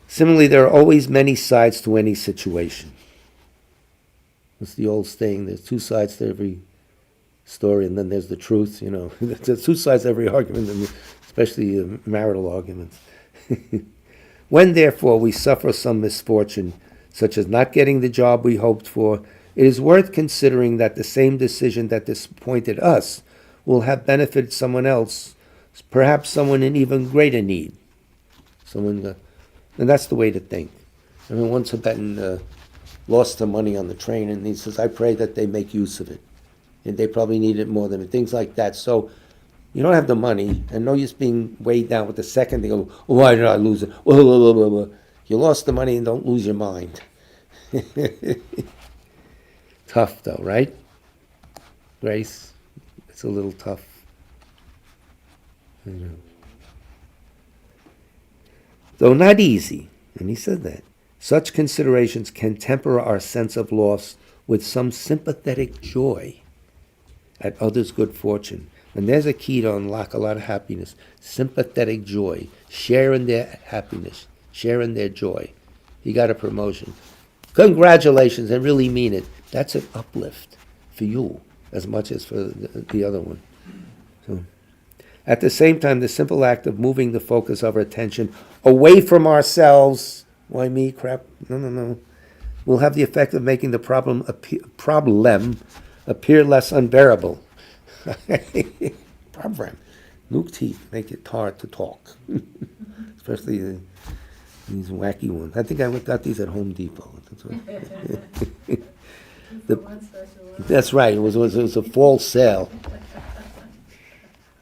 Similarly, there are always many sides to any situation. It's the old saying, there's two sides to every story, and then there's the truth. There's two sides to every argument, and especially marital arguments. When, therefore, we suffer some misfortune, such as not getting the job we hoped for, it is worth considering that the same decision that disappointed us will have benefited someone else, perhaps someone in even greater need. And that's the way to think. One Tibetan lost some money on the train, and he says, I pray that they make use of it. And they probably need it more than it. Things like that. So you don't have the money, and no use being weighed down with the second thing. Oh, why did I lose it? Blah, blah, blah, blah. You lost the money, and don't lose your mind. Tough, though, right? Grace, it's a little tough. Though not easy, and he said that, such considerations can temper our sense of loss with some sympathetic joy at others' good fortune. And there's a key to unlock a lot of happiness. Sympathetic joy. Sharing their happiness. Sharing their joy. He got a promotion. Congratulations, I really mean it. That's an uplift for you as much as for the other one. So, at the same time, the simple act of moving the focus of our attention away from ourselves, why me, crap, no, will have the effect of making the problem appear less unbearable. Problem. Luke teeth make it hard to talk, especially these wacky ones. I think I got these at Home Depot. That's right. That's right. It was a fall sale.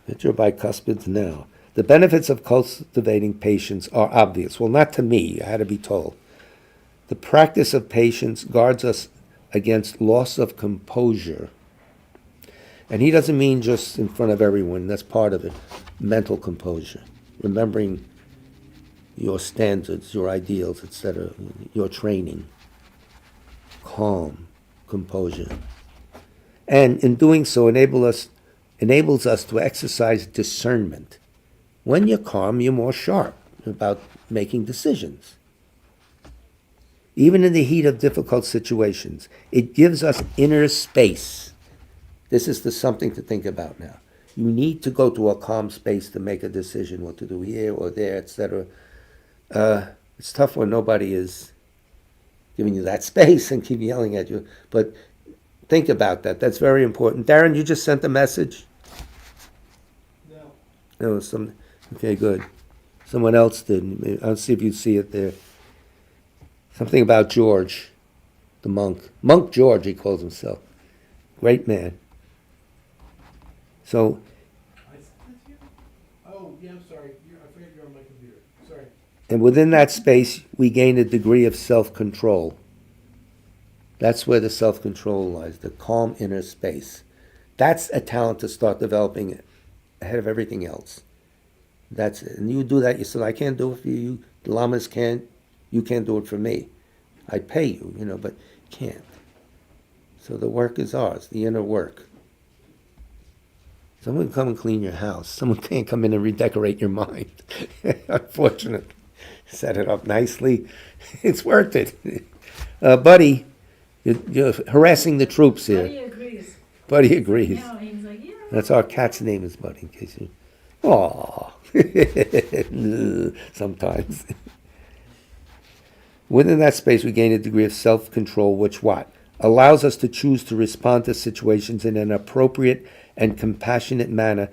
Get your bicuspids now. The benefits of cultivating patience are obvious. Well, not to me. I had to be told. The practice of patience guards us against loss of composure. And he doesn't mean just in front of everyone. That's part of it. Mental composure. Remembering your standards, your ideals, etc., your training. Calm, composure. And in doing so, enables us to exercise discernment. When you're calm, you're more sharp about making decisions. Even in the heat of difficult situations, it gives us inner space. This is something to think about now. You need to go to a calm space to make a decision what to do here or there, etc. It's tough when nobody is giving you that space and keep yelling at you. But think about that. That's very important. Darren, you just sent a message? No. Okay, good. Someone else did. I'll see if you see it there. Something about George, the monk. Monk George, he calls himself. Great man. So. Oh, yeah, I'm sorry. I forget you're on my computer. Sorry. And within that space, we gain a degree of self-control. That's where the self-control lies, the calm inner space. That's a talent to start developing ahead of everything else. That's it. And you do that, you say, I can't do it for you. The lamas can't. You can't do it for me. I pay you, but you can't. So the work is ours, the inner work. Someone can come and clean your house. Someone can't come in and redecorate your mind. Unfortunately. Set it up nicely. It's worth it. Buddy, you're harassing the troops here. Buddy agrees. Buddy agrees. Yeah, he's like, yeah. That's our cat's name is Buddy, in case you... Aww. Sometimes. Within that space, we gain a degree of self-control, which what? Allows us to choose to respond to situations in an appropriate and compassionate manner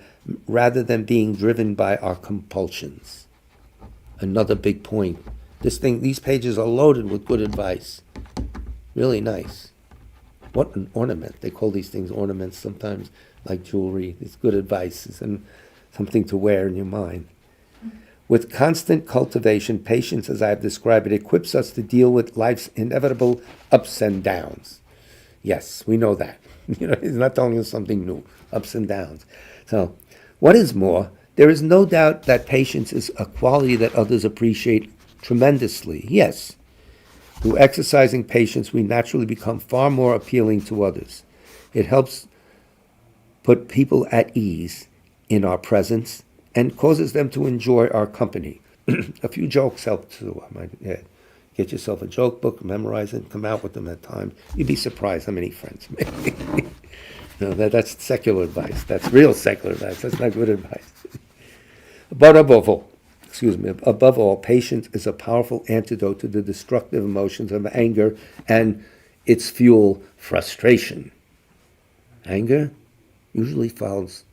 rather than being driven by our compulsions. Another big point. These pages are loaded with good advice. Really nice. What an ornament. They call these things ornaments sometimes, like jewelry. It's good advice and something to wear in your mind. With constant cultivation, patience, as I have described it, equips us to deal with life's inevitable ups and downs. Yes, we know that. He's not telling us something new. Ups and downs. So, what is more, there is no doubt that patience is a quality that others appreciate tremendously. Yes, through exercising patience, we naturally become far more appealing to others. It helps put people at ease in our presence and causes them to enjoy our company. A few jokes help too. Get yourself a joke book, memorize it, come out with them at times. You'd be surprised how many friends you make. No, that's secular advice. That's real secular advice. That's not good advice. But above all, patience is a powerful antidote to the destructive emotions of anger and its fuel, frustration. Anger usually follows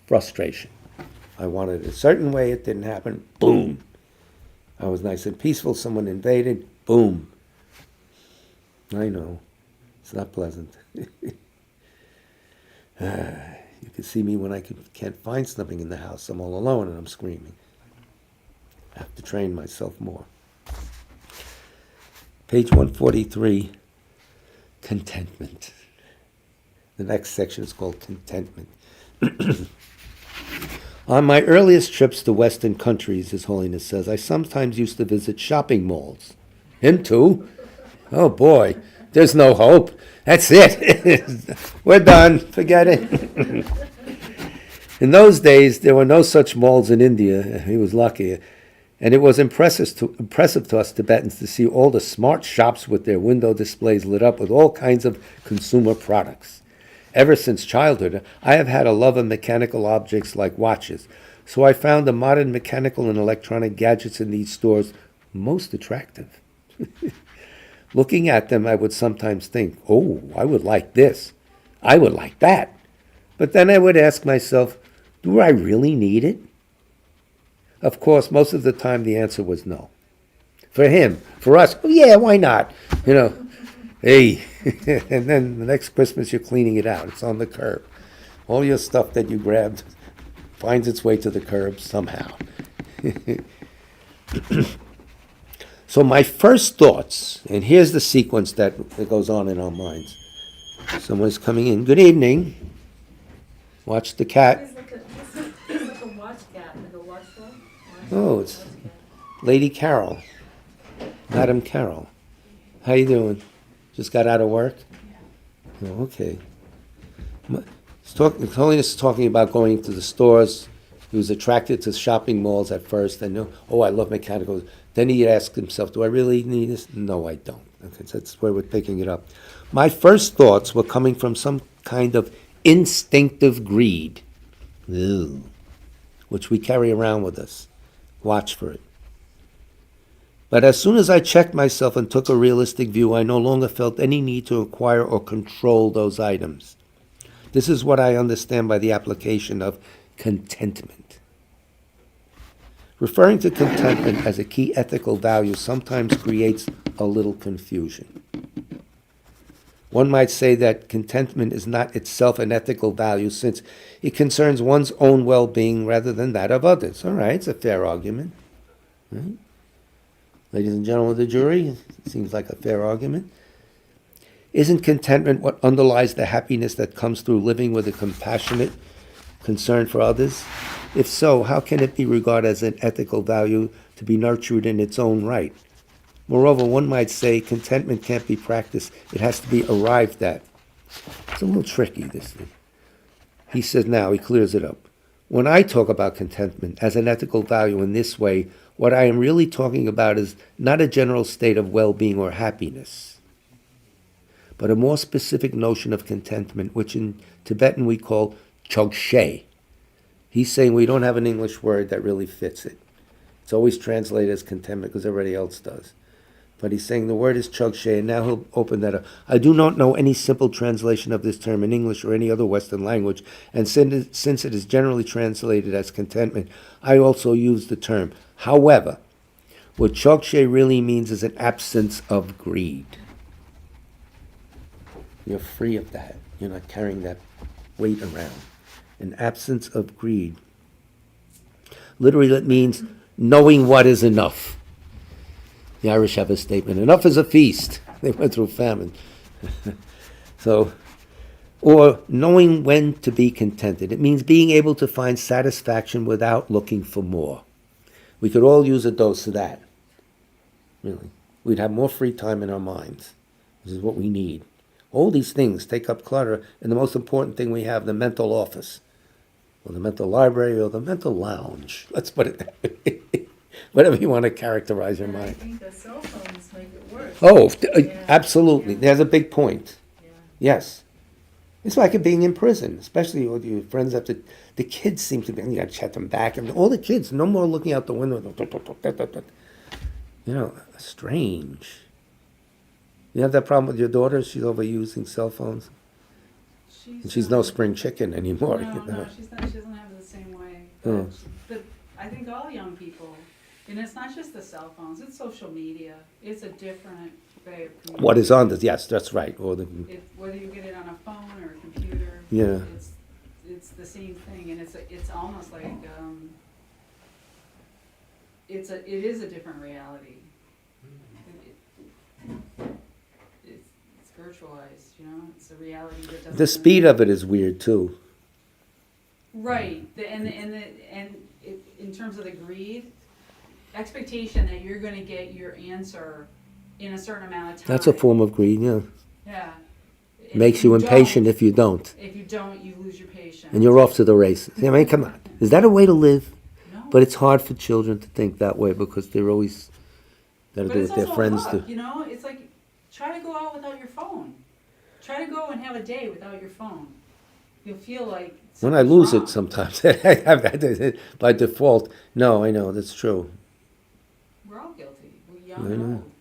frustration. I wanted it a certain way, it didn't happen, boom. I was nice and peaceful, someone invaded, boom. I know, it's not pleasant. You can see me when I can't find something in the house. I'm all alone and I'm screaming. I have to train myself more. Page 143, contentment. The next section is called contentment. On my earliest trips to Western countries, His Holiness says, I sometimes used to visit shopping malls. Him too? Oh boy, there's no hope. That's it. We're done. Forget it. In those days, there were no such malls in India. He was lucky. And it was impressive to us Tibetans to see all the smart shops with their window displays lit up with all kinds of consumer products. Ever since childhood, I have had a love of mechanical objects like watches, so I found the modern mechanical and electronic gadgets in these stores most attractive. Looking at them, I would sometimes think, oh, I would like this. I would like that. But then I would ask myself, do I really need it? Of course, most of the time the answer was no. For him, for us, oh yeah, why not? You know, hey. And then the next Christmas you're cleaning it out. It's on the curb. All your stuff that you grabbed finds its way to the curb somehow. So my first thoughts, and here's the sequence that goes on in our minds. Someone's coming in. Good evening. Watch the cat. He's like a watch cat, like a watchdog. Oh, it's Lady Carol. Madam Carol. How you doing? Just got out of work? Oh, okay. His Holiness is talking about going to the stores. He was attracted to shopping malls at first. And I love mechanicals. Then he asked himself, do I really need this? No, I don't. Okay, so that's where we're picking it up. My first thoughts were coming from some kind of instinctive greed, which we carry around with us. Watch for it. But as soon as I checked myself and took a realistic view, I no longer felt any need to acquire or control those items. This is what I understand by the application of contentment. Referring to contentment as a key ethical value sometimes creates a little confusion. One might say that contentment is not itself an ethical value since it concerns one's own well-being rather than that of others. All right, it's a fair argument. Right? Ladies and gentlemen of the jury, it seems like a fair argument. Isn't contentment what underlies the happiness that comes through living with a compassionate concern for others? If so, how can it be regarded as an ethical value to be nurtured in its own right? Moreover, one might say contentment can't be practiced. It has to be arrived at. It's a little tricky, this thing. He says now, he clears it up. When I talk about contentment as an ethical value in this way, what I am really talking about is not a general state of well-being or happiness, but a more specific notion of contentment, which in Tibetan we call chogshe. He's saying we don't have an English word that really fits it. It's always translated as contentment because everybody else does. But he's saying the word is chogshe, and now he'll open that up. I do not know any simple translation of this term in English or any other Western language, and since it is generally translated as contentment, I also use the term. However, what chogshe really means is an absence of greed. You're free of that. You're not carrying that weight around. An absence of greed. Literally, that means knowing what is enough. The Irish have a statement, enough is a feast. They went through famine. Or knowing when to be contented. It means being able to find satisfaction without looking for more. We could all use a dose of that. Really. We'd have more free time in our minds. This is what we need. All these things take up clutter, and the most important thing we have, the mental office, or the mental library, or the mental lounge. Let's put it that way. Whatever you want to characterize your And I mind. think the cell phones make it worse. Oh, Yeah. absolutely. Yeah. There's a big point. Yeah. Yes. It's like it being in prison, especially with your friends have to, the kids seem to be, you got to chat them back, and all the kids, no more looking out the window. You know, strange. You have that problem with your daughter? She's overusing cell phones? And she's no spring chicken anymore. No, No, she doesn't have it the same way. But I think all young people, and it's not just the cell phones, it's social media. It's a different way of communicating. What is on this? Yes, that's right. Or the, Whether you get it on a phone or a computer. Yeah. It's the same thing, and it's almost like, it is a different reality. It's virtualized, you know, it's a reality that doesn't. the speed of it is weird too. Right, and in terms of the greed, expectation that you're gonna get your answer in a certain amount of time. That's a form of greed, yeah. Yeah. And Makes if you impatient don't- if you don't. If you don't, you lose your patience. And you're off to the races. I mean, come on. Is that a way to live? No. But it's hard for children to think that way because they're always got to But do it's what their also friends a look, do. you know, it's like, try to go out without your phone. Try to go and have a day without your phone. You'll feel like When I lose something's it sometimes, I have that by default. No, I know, that's true. wrong. We're all guilty. We're young I and know. old.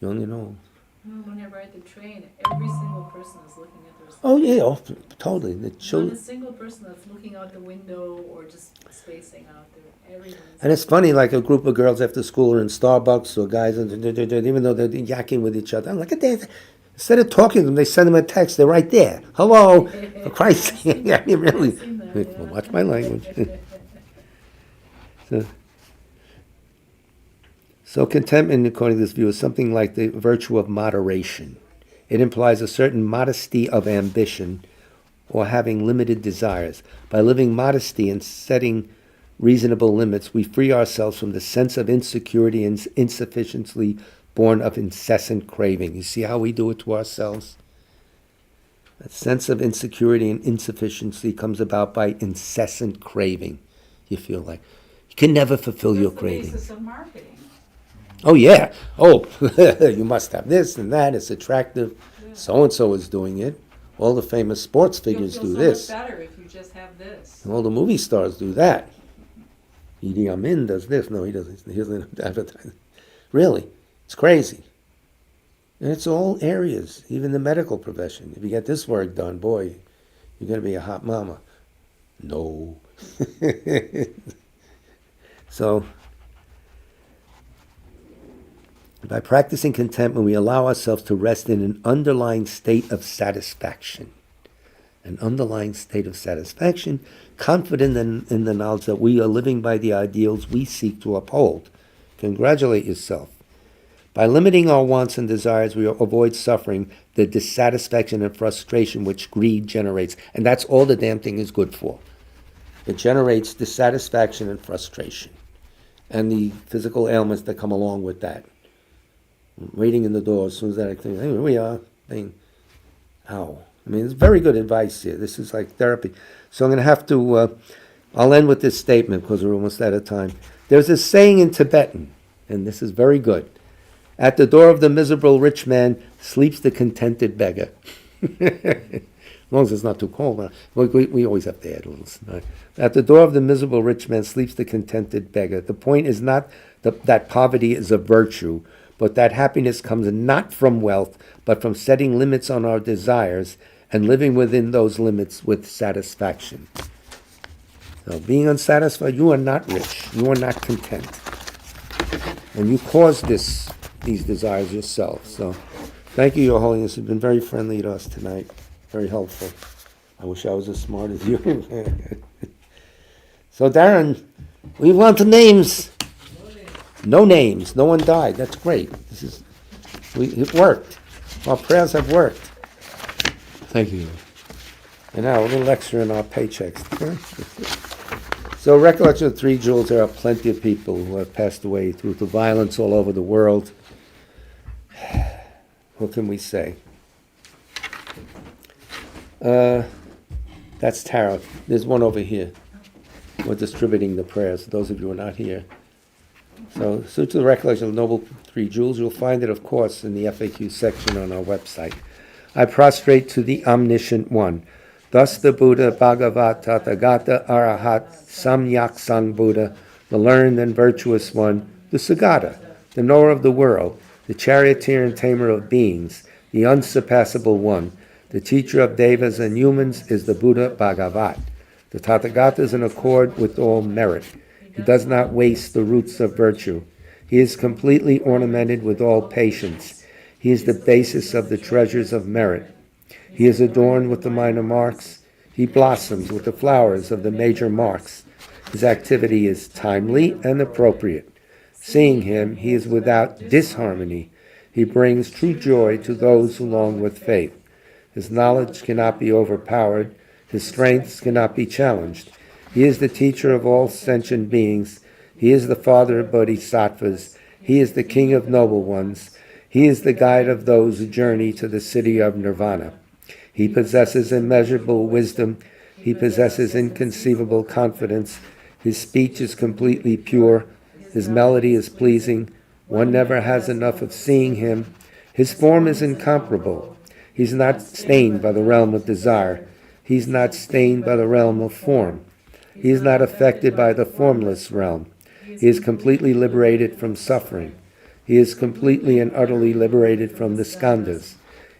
Young and old. When I ride the train, every single person is looking at their. Oh, yeah, oh, totally. The Not a children. single person that's looking out the window or just spacing out there. Everyone's. And it's funny, like a group of girls after school are in Starbucks or guys, even though they're yakking with each other. I'm like, instead of talking to them, they send them a text. They're right there. Hello, for Christ's sake. Yeah, you really. I've seen that, yeah. Well, watch my language. So contentment, according to this view, is something like the virtue of moderation. It implies a certain modesty of ambition or having limited desires. By living modesty and setting reasonable limits, we free ourselves from the sense of insecurity and insufficiency born of incessant craving. You see how we do it to ourselves? That sense of insecurity and insufficiency comes about by incessant craving. You feel like you can never fulfill your That's the craving. basis of marketing. Oh, yeah. Oh, you must have this and that. It's attractive. Yeah. So-and-so is doing it. All the famous sports figures You'll do feel this. so much better if you just have this. All the movie stars do that. Idi Amin does this. No, he doesn't. He doesn't advertise. Really. It's crazy. And it's all areas, even the medical profession. If you get this work done, boy, you're going to be a hot mama. No. So, by practicing contentment, we allow ourselves to rest in an underlying state of satisfaction. An underlying state of satisfaction, confident in the knowledge that we are living by the ideals we seek to uphold. Congratulate yourself. By limiting our wants and desires, we avoid suffering the dissatisfaction and frustration which greed generates. And that's all the damn thing is good for. It generates dissatisfaction and frustration. And the physical ailments that come along with that. Waiting in the door as soon as that I think, hey, here we are. Ow. I mean, it's very good advice here. This is like therapy. So I'm going to have to, I'll end with this statement because we're almost out of time. There's a saying in Tibetan, and this is very good. At the door of the miserable rich man sleeps the contented beggar. As long as it's not too cold. We always have to add a little. At the door of the miserable rich man sleeps the contented beggar. The point is not that poverty is a virtue, but that happiness comes not from wealth, but from setting limits on our desires and living within those limits with satisfaction. So being unsatisfied, you are not rich. You are not content. And you cause these desires yourself. So thank you, Your Holiness. You've been very friendly to us tonight. Very helpful. I wish I was as smart as you. So Darren, we want the names. No names. No one died. That's great. It worked. Our prayers have worked. Thank you. And now a little extra in our paychecks. So recollection of 3 jewels, there are plenty of people who have passed away through the violence all over the world. What can we say? That's tarot. There's one over here. We're distributing the prayers, those of you who are not here. So to the recollection of the Noble 3 Jewels, you'll find it, of course, in the FAQ section on our website. I prostrate to the Omniscient One. Thus the Buddha, Bhagavat, Tathagata, Arahat, Samyak Sang Buddha, the learned and virtuous one, the Sagata, the knower of the world, the charioteer and tamer of beings, the unsurpassable one, the teacher of devas and humans is the Buddha Bhagavat. The Tathagata is in accord with all merit. He does not waste the roots of virtue. He is completely ornamented with all patience. He is the basis of the treasures of merit. He is adorned with the minor marks. He blossoms with the flowers of the major marks. His activity is timely and appropriate. Seeing him, he is without disharmony. He brings true joy to those who long with faith. His knowledge cannot be overpowered. His strengths cannot be challenged. He is the teacher of all sentient beings. He is the father of bodhisattvas. He is the king of noble ones. He is the guide of those who journey to the city of nirvana. He possesses immeasurable wisdom. He possesses inconceivable confidence. His speech is completely pure. His melody is pleasing. One never has enough of seeing him. His form is incomparable. He's not stained by the realm of desire. He's not stained by the realm of form. He is not affected by the formless realm. He is completely liberated from suffering. He is completely and utterly liberated from the skandhas.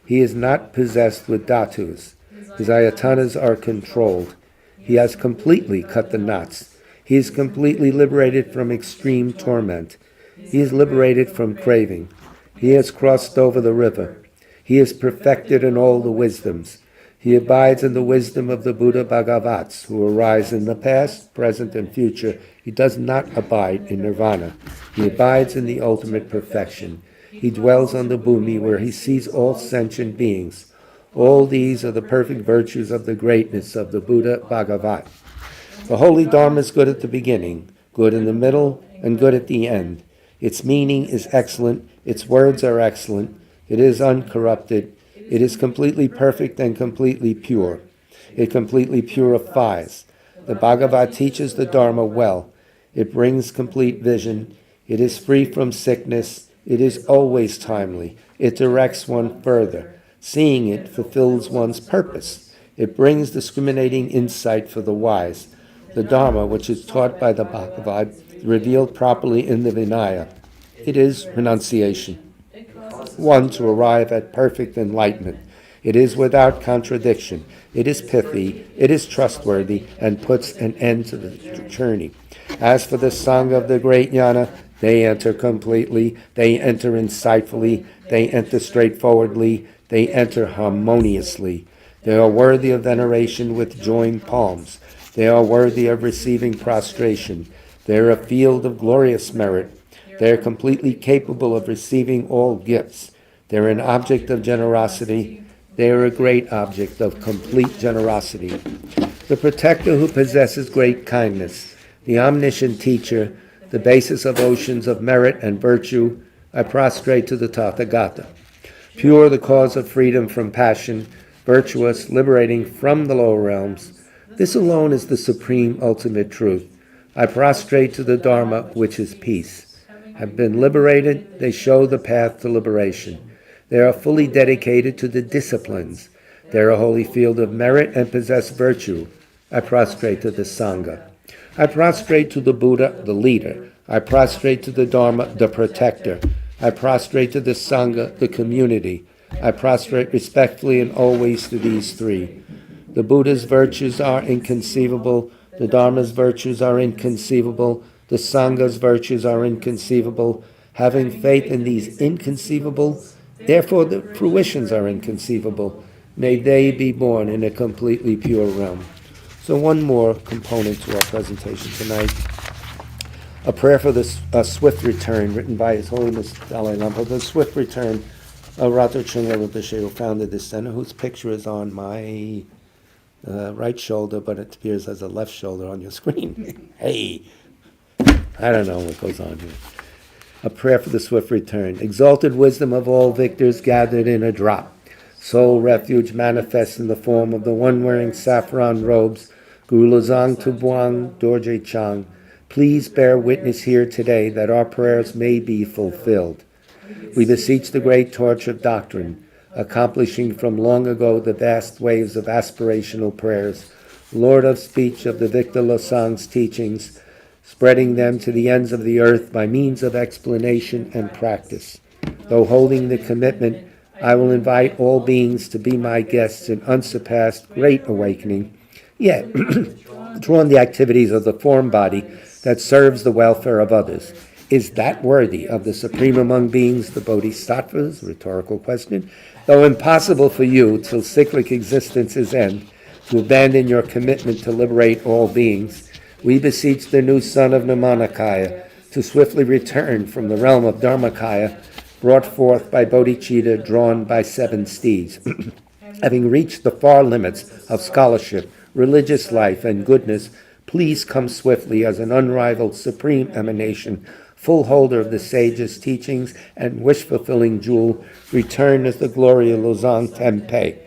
He is not possessed with dhatus. His ayatanas are controlled. He has completely cut the knots. He is completely liberated from extreme torment. He is liberated from craving. He has crossed over the river. He is perfected in all the wisdoms. He abides in the wisdom of the Buddha Bhagavats, who arise in the past, present, and future. He does not abide in nirvana. He abides in the ultimate perfection. He dwells on the bhumi, where he sees all sentient beings. All these are the perfect virtues of the greatness of the Buddha Bhagavat. The holy Dharma is good at the beginning, good in the middle, and good at the end. Its meaning is excellent. Its words are excellent. It is uncorrupted. It is completely perfect and completely pure. It completely purifies. The Bhagavad teaches the Dharma well. It brings complete vision. It is free from sickness. It is always timely. It directs one further. Seeing it fulfills one's purpose. It brings discriminating insight for the wise. The Dharma, which is taught by the Bhagavad, revealed properly in the Vinaya. It is renunciation. One to arrive at perfect enlightenment. It is without contradiction. It is pithy. It is trustworthy and puts an end to the journey. As for the Sangha of the great jnana, they enter completely. They enter insightfully. They enter straightforwardly. They enter harmoniously. They are worthy of veneration with joined palms. They are worthy of receiving prostration. They are a field of glorious merit. They are completely capable of receiving all gifts. They are an object of generosity. They are a great object of complete generosity. The protector who possesses great kindness, the omniscient teacher, the basis of oceans of merit and virtue, I prostrate to the Tathagata. Pure, the cause of freedom from passion, virtuous, liberating from the lower realms. This alone is the supreme ultimate truth. I prostrate to the Dharma, which is peace. Have been liberated, they show the path to liberation. They are fully dedicated to the disciplines. They are a holy field of merit and possess virtue. I prostrate to the Sangha. I prostrate to the Buddha, the leader. I prostrate to the Dharma, the protector. I prostrate to the Sangha, the community. I prostrate respectfully and always to these three. The Buddha's virtues are inconceivable. The Dharma's virtues are inconceivable. The Sangha's virtues are inconceivable. Having faith in these inconceivable, therefore the fruitions are inconceivable. May they be born in a completely pure realm. So one more component to our presentation tonight. A prayer for the swift return, written by His Holiness Dalai Lama. The swift return of Rato Chungla Rinpoche, who founded this center, whose picture is on my right shoulder, but it appears as a left shoulder on your screen. Hey! I don't know what goes on here. A prayer for the swift return. Exalted wisdom of all victors gathered in a drop. Sole refuge manifests in the form of the one wearing saffron robes, Guru Lozang Tubuang Dorje Chang. Please bear witness here today that our prayers may be fulfilled. We beseech the great torch of doctrine, accomplishing from long ago the vast waves of aspirational prayers, Lord of speech of the Victor Losang's teachings, spreading them to the ends of the earth by means of explanation and practice. Though holding the commitment, I will invite all beings to be my guests in unsurpassed great awakening, yet drawn the activities of the form body that serves the welfare of others. Is that worthy of the supreme among beings, the bodhisattvas? Rhetorical question. Though impossible for you, till cyclic existence's end, to abandon your commitment to liberate all beings, we beseech the new son of Nirmanakaya to swiftly return from the realm of Dharmakaya, brought forth by bodhicitta, drawn by 7 steeds. Having reached the far limits of scholarship, religious life, and goodness, please come swiftly as an unrivaled supreme emanation, full holder of the sage's teachings and wish-fulfilling jewel, return as the glory of Losang Tenpei.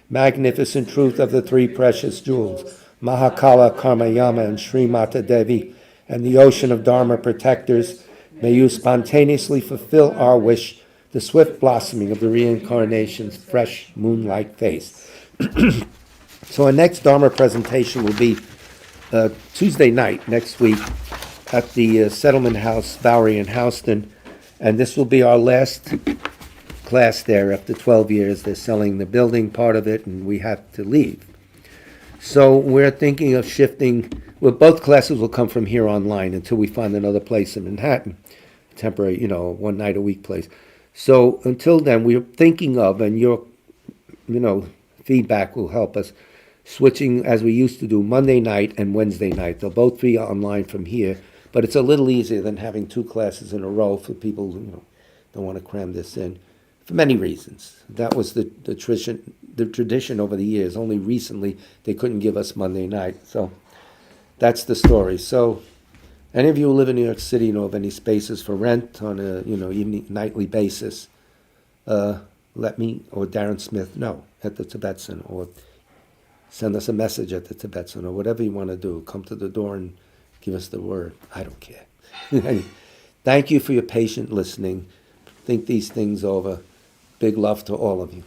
Magnificent truth of the three precious jewels, Mahakala, Karmayama, and Sri Mata Devi, and the ocean of Dharma protectors, may you spontaneously fulfill our wish, the swift blossoming of the reincarnation's fresh moon-like face. So our next Dharma presentation will be Tuesday night next week at the Settlement House, Bowery in Houston, and this will be our last class there. After 12 years, they're selling the building part of it, and we have to leave. So we're thinking of shifting. Well, both classes will come from here online until we find another place in Manhattan, temporary, 1 night a week place. So until then, we're thinking of, and your, feedback will help us, switching as we used to do Monday night and Wednesday night. They'll both be online from here, but it's a little easier than having 2 classes in a row for people who don't want to cram this in, for many reasons. That was the tradition over the years. Only recently they couldn't give us Monday night. So that's the story. So any of you who live in New York City know of any spaces for rent on a nightly basis, let me or Darren Smith know at the Tibet Center, or send us a message at the Tibet Center, or whatever you want to do. Come to the door and give us the word. I don't care. Thank you for your patient listening. Think these things over. Big love to all of you.